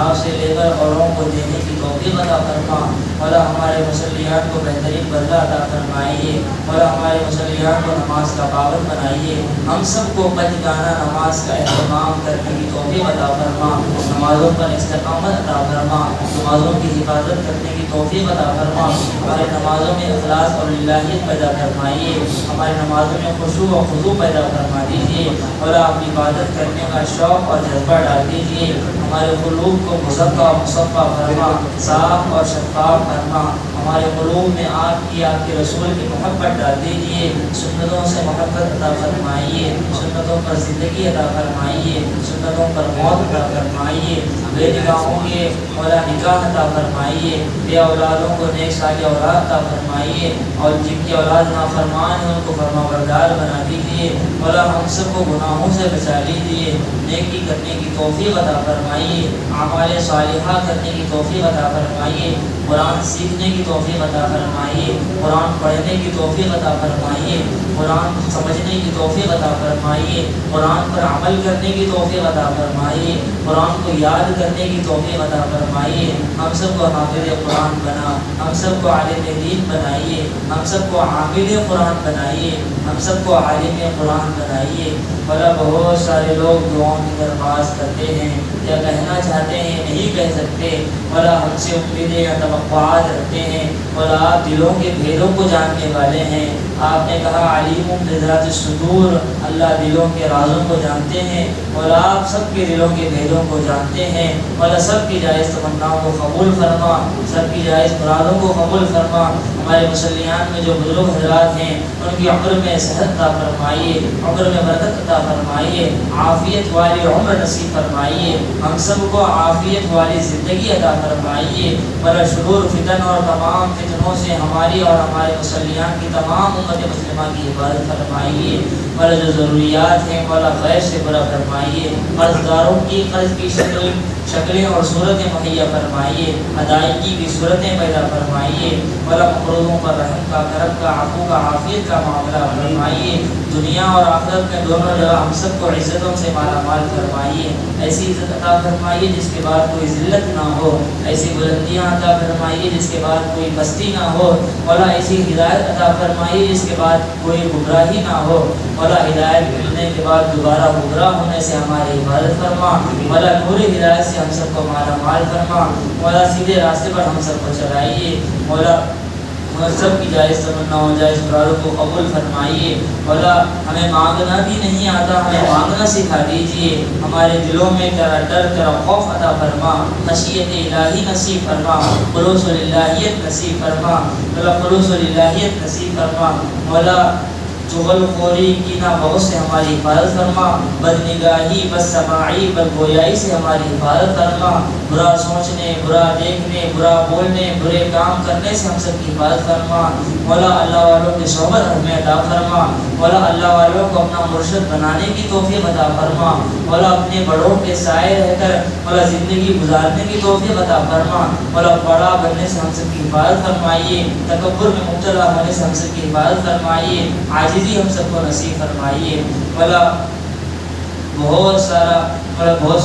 Speaker 1: आपसे लेकर औरों को देने की तौफीक अता फरमा। मौला हमारे मुसल्लियान को बेहतरीन बदला अता फरमाइए। मौला हमारे मुसल्लियान को नमाज का पाबंद बनाइए। हम सबको पंजगाना नमाज का एहतमाम करने की तौफीक अता फरमा। नमाज़ों पर इस्तिकामत अता फरमा, नमाज़ों की हिफाजत करने की तौफीक अता फरमा। हमारे नमाज़ों में इखलास और लिल्लाहियत पैदा फरमाइए। हमारे नमाज़ों में खुशू और खुजू पैदा फरमा दीजिए। मौला अपनी इबादत करने का शौक़ और जज्बा डाल दीजिए। हमारे क़ुलूब को मुज़क्का मुसफ़्फ़ा फरमा, साफ़ और शफ़ाफ़ फरमा। हमारे क़ुलूब में आपके रसूल की मोहब्बत डाल दीजिए। सुन्नतों से मोहब्बत अता फरमाइए, सुन्नतों पर ज़िंदगी अता फरमाइए, सुन्नतों पर मौत अता फरमाइए। बेनिकाहों के मौला निकाह अता फरमाइए। बे औलादों को नेक सालिह औलाद अता फरमाइए, और जिनकी औलाद नाफरमान है उनको फरमाबरदार बना दीजिए। मौला हम सबको गुनाहों से बचा लीजिए, नेकी करने की तौफीक अता फरमाइए, आमाल सालिहा करने की तौफीक अता फरमाइए, कुरान सीखने की तौफीक अता फरमाइए, कुरान पढ़ने की तौफीक अता फरमाइए, कुरान समझने की तौफीक अता फरमाइए, कुरान पर अमल करने की तौफीक अता फरमाइए, कुरान को याद करने की तौफीक अता फरमाइए। हम सबको हाफिज़ कुरान बना, हम सबको आलिम दीन बनाइए, हम सबको आमिल कुरान बनाइए, हम सबको आलिम कुरान बनाइए। मौला बहुत सारे लोग दुआओं की दरख्वास्त करते हैं, या कहना चाहते हैं नहीं कह सकते। मौला हमसे उम्मीदें या तवक्कुआत रखते हैं। मौला आप दिलों के भेदों को जानने वाले हैं। आपने कहा अलीमुम बिज़ाति सुदूर, अल्लाह दिलों के राज़ों को जानते हैं। मौला आप सबके दिलों के भेदों को जानते हैं। मौला सबकी जायज़ तमन्नाओं को कबूल फरमा, सबकी जायज़ मुरादों को कबूल फरमा। हमारे मुसल्लियान में जो बुजुर्ग हज़रात हैं उनकी उम्र में सेहत अता फरमाइए, उम्र में बरकत अता फरमाइए, आफ़ियत वाली उम्र नसीब फरमाइए। हम सबको आफ़ियत वाली ज़िंदगी अता फरमाइए। मौला शुरूर फितन और तमाम फितनों से हमारी और हमारे मुसल्लियान की तमाम उम्मत मुस्लिमा की हिफाजत फरमाइए। मौला जो ज़रूरियात हैं मौला खैर से पूरा फरमाइए। कर्ज़दारों की कर्ज़ की शक्लें और सूरतें मुहैया फरमाइए, अदायगी की सूरतें पैदा फरमाइए। मौला मक़रूज़ों पर रहम का, करम का, आफ़ू का, आफ़ियत का मामला फरमाइए। दुनिया और आखिरत में दोनों जगह हम सबको इज़्ज़तों से माला माल फरमाइए। ऐसी इज़्ज़त अता फरमाइए जिसके बाद कोई ज़िल्लत ना हो, ऐसी बुलंदियाँ अता फरमाइए जिसके बाद कोई पस्ती ना हो। मौला ऐसी हिदायत अता फरमाइए जिसके बाद कोई गुमराही ना हो। मौला हिदायत मिलने के बाद दोबारा गुमराह होने से हमारी हिफाजत फरमा। मौला नूर हिदायत से हम सबको माला माल फरमा। मौला सीधे रास्ते पर हम सबको चलाइए। मौला सब की जायज़ तमन्नाओं जायज़ मुरादों को कबूल फरमाइए। मौला हमें मांगना भी नहीं आता, हमें मांगना सिखा दीजिए। हमारे दिलों में तेरा डर, तेरा खौफ अता फरमा, खशियत इलाही नसीब फरमा, खुलूस व लिल्लाहियत नसीब फरमा। मौला खुलूस व लिल्लाहियत नसीब फरमा। मौला चुगलखोरी की ना बहुत से हमारी हिफाजत फरमा, बदनिगाही, बदसमाई, बदगोयाई से हमारी हिफाजत फरमा। बुरा सोचने, बुरा देखने, बुरा बोलने, बुरे काम करने से हम सबकी हिफाजत फरमा। मौला अल्लाह वालों की सोहबत हमें अता फरमा। मौला अल्लाह वालों को अपना मुर्शिद बनाने की तौफीक अता फरमा। मौला अपने बड़ों के साए रहकर मौला ज़िंदगी गुजारने की तौफीक अता फरमा। मौला बड़ा बनने से हम सबकी हिफाजत फरमाइए, तकब्बुर में मुब्तला होने से हम सबकी हिफाजत फरमाइए, आजिज़ी हम सबको नसीब फरमाइए। मौला बहुत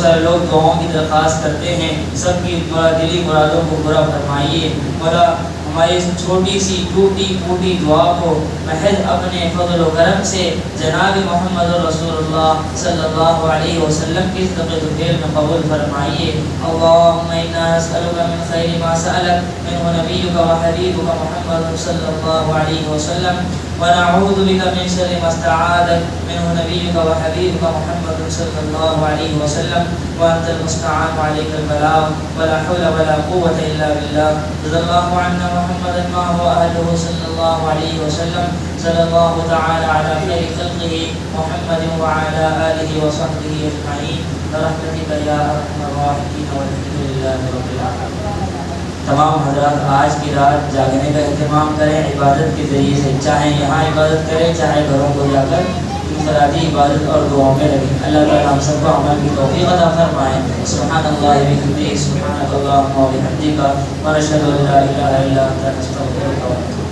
Speaker 1: सारे लोग दुआओं की दरख्वास्त करते हैं, सबकी दिली मुरादों को पूरा फरमाइए। मौला हमारी इस छोटी सी टूटी फूटी दुआ को महज अपने फज़ल व करम से जनाब मोहम्मद रसूलुल्लाह सल्लल्लाहु अलैहि वसल्लम की ज़िक्र में कबूल फरमाइए। अल्लाहुम्मा इन्ना नस्अलुका मिन खैरि मा सअलक मिन्हु नबियुका व हबीबुका मुहम्मद सल्लल्लाहु अलैहि वसल्लम व नऊज़ु बिका मिन शर्रि मा इस्तआज़क मिन्हु नबियुका व हबीबुका मुहम्मद सल्लल्लाहु अलैहि वसल्लम व अंतल मुस्तआन व अलैकल बलाग व ला हौला व ला कुव्वता इल्ला बिल्लाह। जज़ाल्लाहु अन्ना मुहम्मदन मा हुवा अहलुहु सल्लल्लाहु अलैहि वसल्लम। सल्लल्लाहु तआला अला खैरि खल्क़िही मुहम्मदिन व अला आलिहि व सहबिही अजमईन। बरहमतिका या अरहमर राहिमीन वल्हम्दुलिल्लाहि रब्बिल आलमीन। तमाम हजरात आज की रात जागने का एहतमाम करें इबादत के ज़रिए से, चाहे यहाँ इबादत करें चाहे घरों को जाकर इंफरादी इबादत और दुआओं में लगें। अल्लाह ताला हम सबको अमल की तौफीक अता फरमाए। सुब्हानल्लाहि व बिहम्दिही सुब्हानकल्लाहुम्मा व बिहम्दिका व नशहदु अन ला इलाहा इल्ला अंता नस्तगफिरुका व नतूबु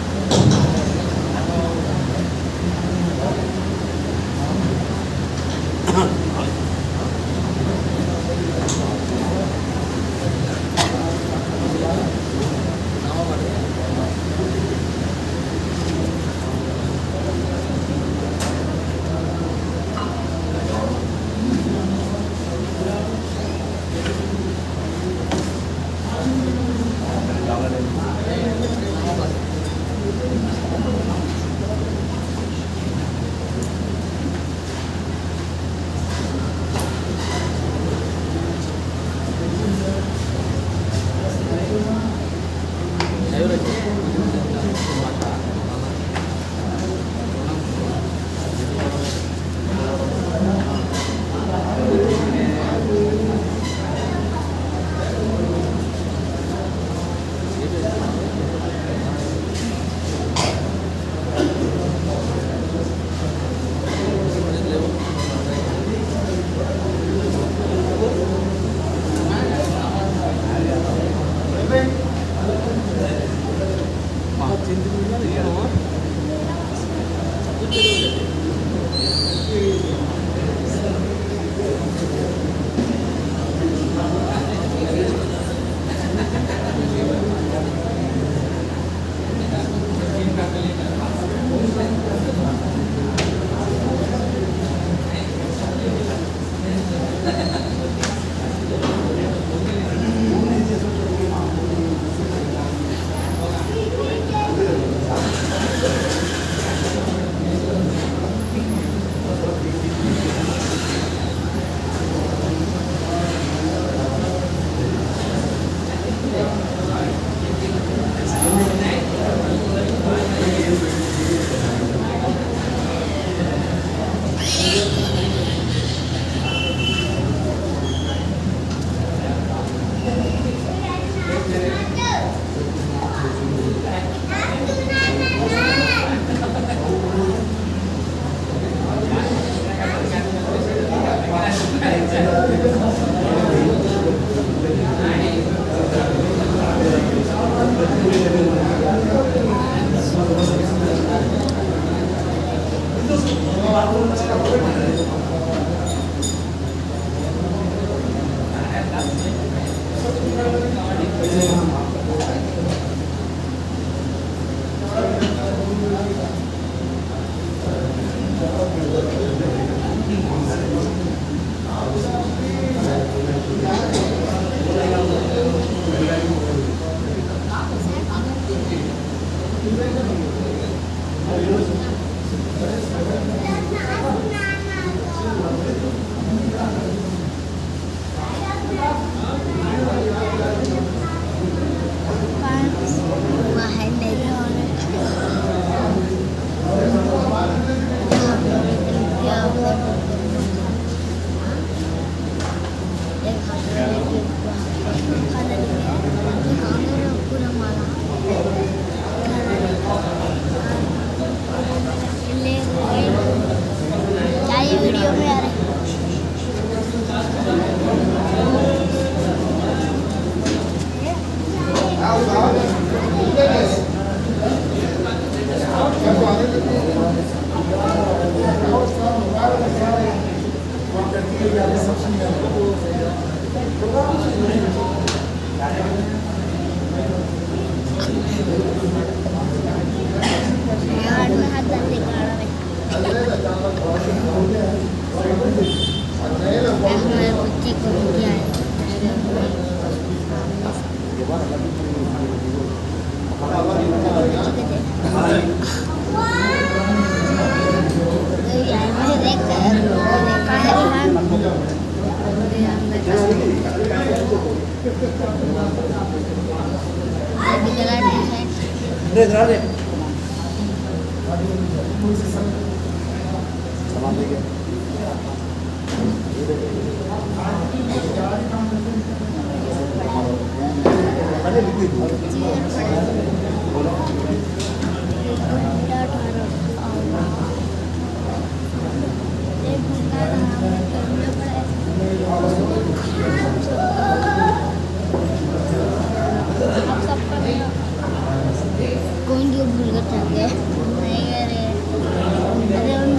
Speaker 1: इलैक।
Speaker 3: वीडियो में आ रहा है। यार मैं हाथ बंद कर रहा हूँ। हमारे बच्चे को क्या
Speaker 5: सामान लेके
Speaker 3: Going to Burger Chande. अरे उन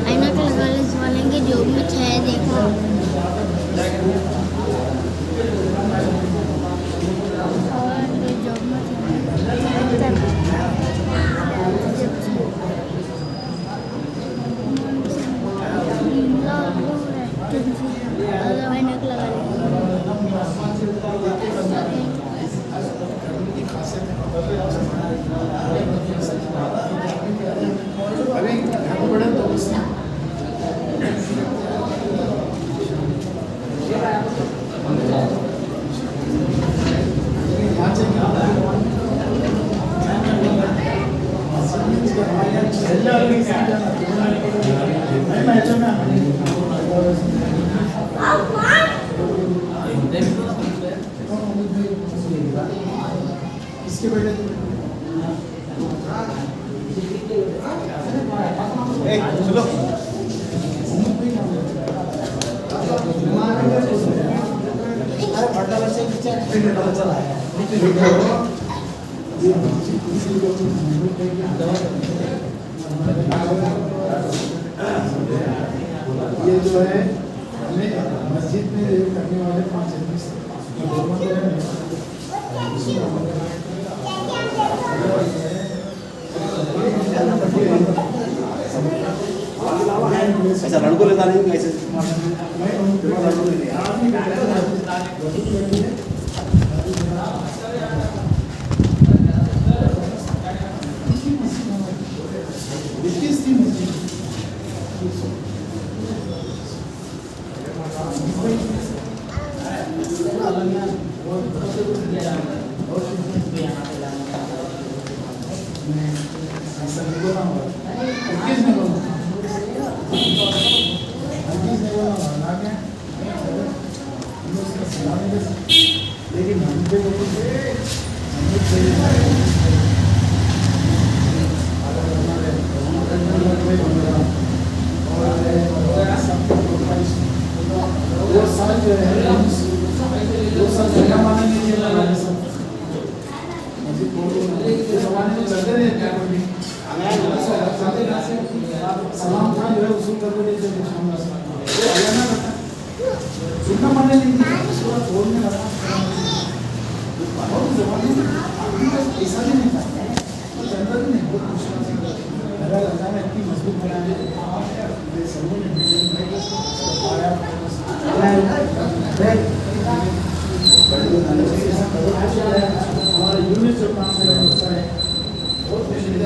Speaker 3: ऐना के लगा ले वालेंगे जो भी छाया देखो और जो ऐना के लगा
Speaker 4: अभी यहाँ पे बड़े तो इसके बेटे चलो ये जो है हमें मस्जिद में करने वाले 5
Speaker 5: ऐसा लड़को लेता नहीं ऐसे लेकिन हम वो साल जो है वो साल जगह माने नहीं चला जमाने में चलते रहे सलाम खान जो है उसूल करके देते सुनना माने नहीं पूरा छोड़ने लगा बहुत जमाने में ऐसा भी नहीं था जनता भी नहीं बहुत मुश्किल से लगा लगा में इतनी मजबूत बनाने सबों ने हमारे यूनिट जो काम कर रहे होता है बहुत मुश्किल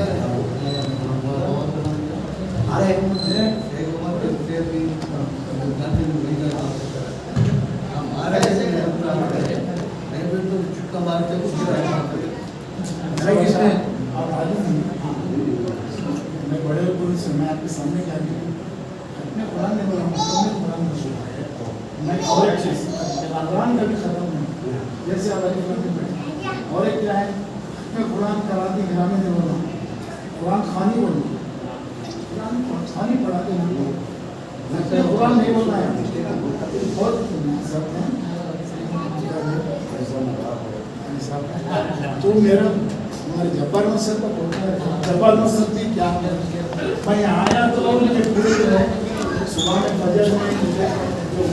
Speaker 5: अरे चुटका मारते मैं बड़े पुरुष मैं आपके सामने क्या अपने कुरान में बोला मैं और एक चीज कुरान का भी खत्म नहीं जैसे आप और एक क्या है मैं कुरान कराती गिराने में बोला कुरान खानी बोली कुरान खानी पढ़ाते नहीं कुरान नहीं बोलना है बहुत तो मेरा हमारे जब्बार मस्जिद का बोलता है जब्बार मस्जिद थी क्या मैं आया तो मुझे पूरे जो है सुबह में फजर में मुझे जो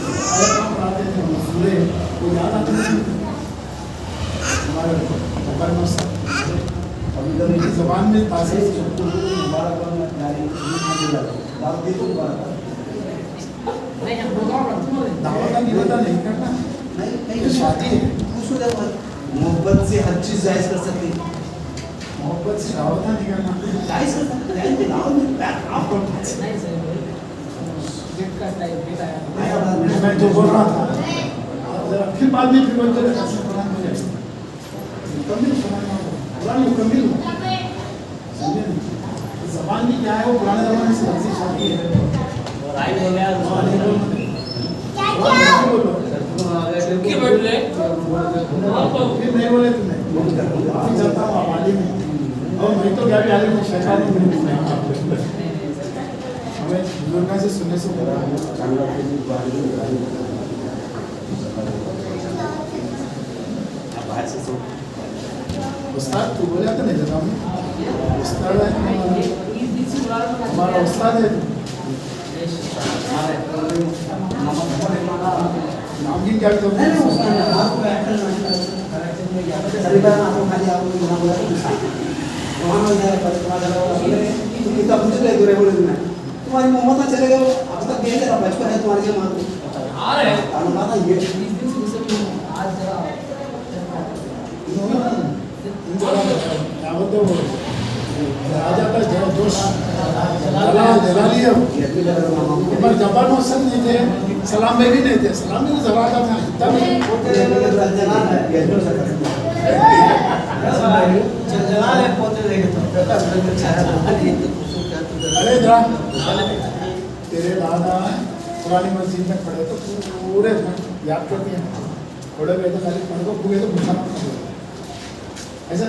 Speaker 5: काम पढ़ाते थे मसूरे वो याद आते थे हमारे जब्बार मस्जिद अभी तो मेरी ज़बान में तासीर मुबारक दावत का निवेदन नहीं करना नहीं शादी है मोहब्बत से हर चीज जायज कर सकती मोहब्बत से दावत नहीं करना जायज कर सकते मैं जो बोल रहा था फिर बाद में फिर बोलते रहे मुकम्मिल समझे नहीं? जबान भी क्या है, वो पुराने जमाने से ऐसी शादी है। हाँ, नहीं बोलो।
Speaker 2: क्या बैठ रहे?
Speaker 5: फिर नहीं बोले तुमने। काफी चलता हूँ आबादी में। और मैं तो क्या भी आलिम में शैतान हूँ, हमें बुजुर्गों से सुनने से बोला उस्ताद तू बोला तो नहीं देता हूँ। उस्ताद है हमारा उस्ताद है। नामकीन क्या तो
Speaker 8: तुम्हारी मोहम्मद में चले गए, अब तक भेज रहा बचपन है तुम्हारे लिए मालूम
Speaker 2: आ रहे हैं।
Speaker 5: क्या बोलते हो राजा का जोश जला लिया। पर जबान मौसम नहीं थे, सलाम में भी नहीं थे, सलाम में जरा का था तब अरे जरा तेरे दादा पुरानी मस्जिद में खड़े तो पूरे याद करती हैं, खड़े गए तो खाली पढ़ को पूरे तो पूछा ऐसा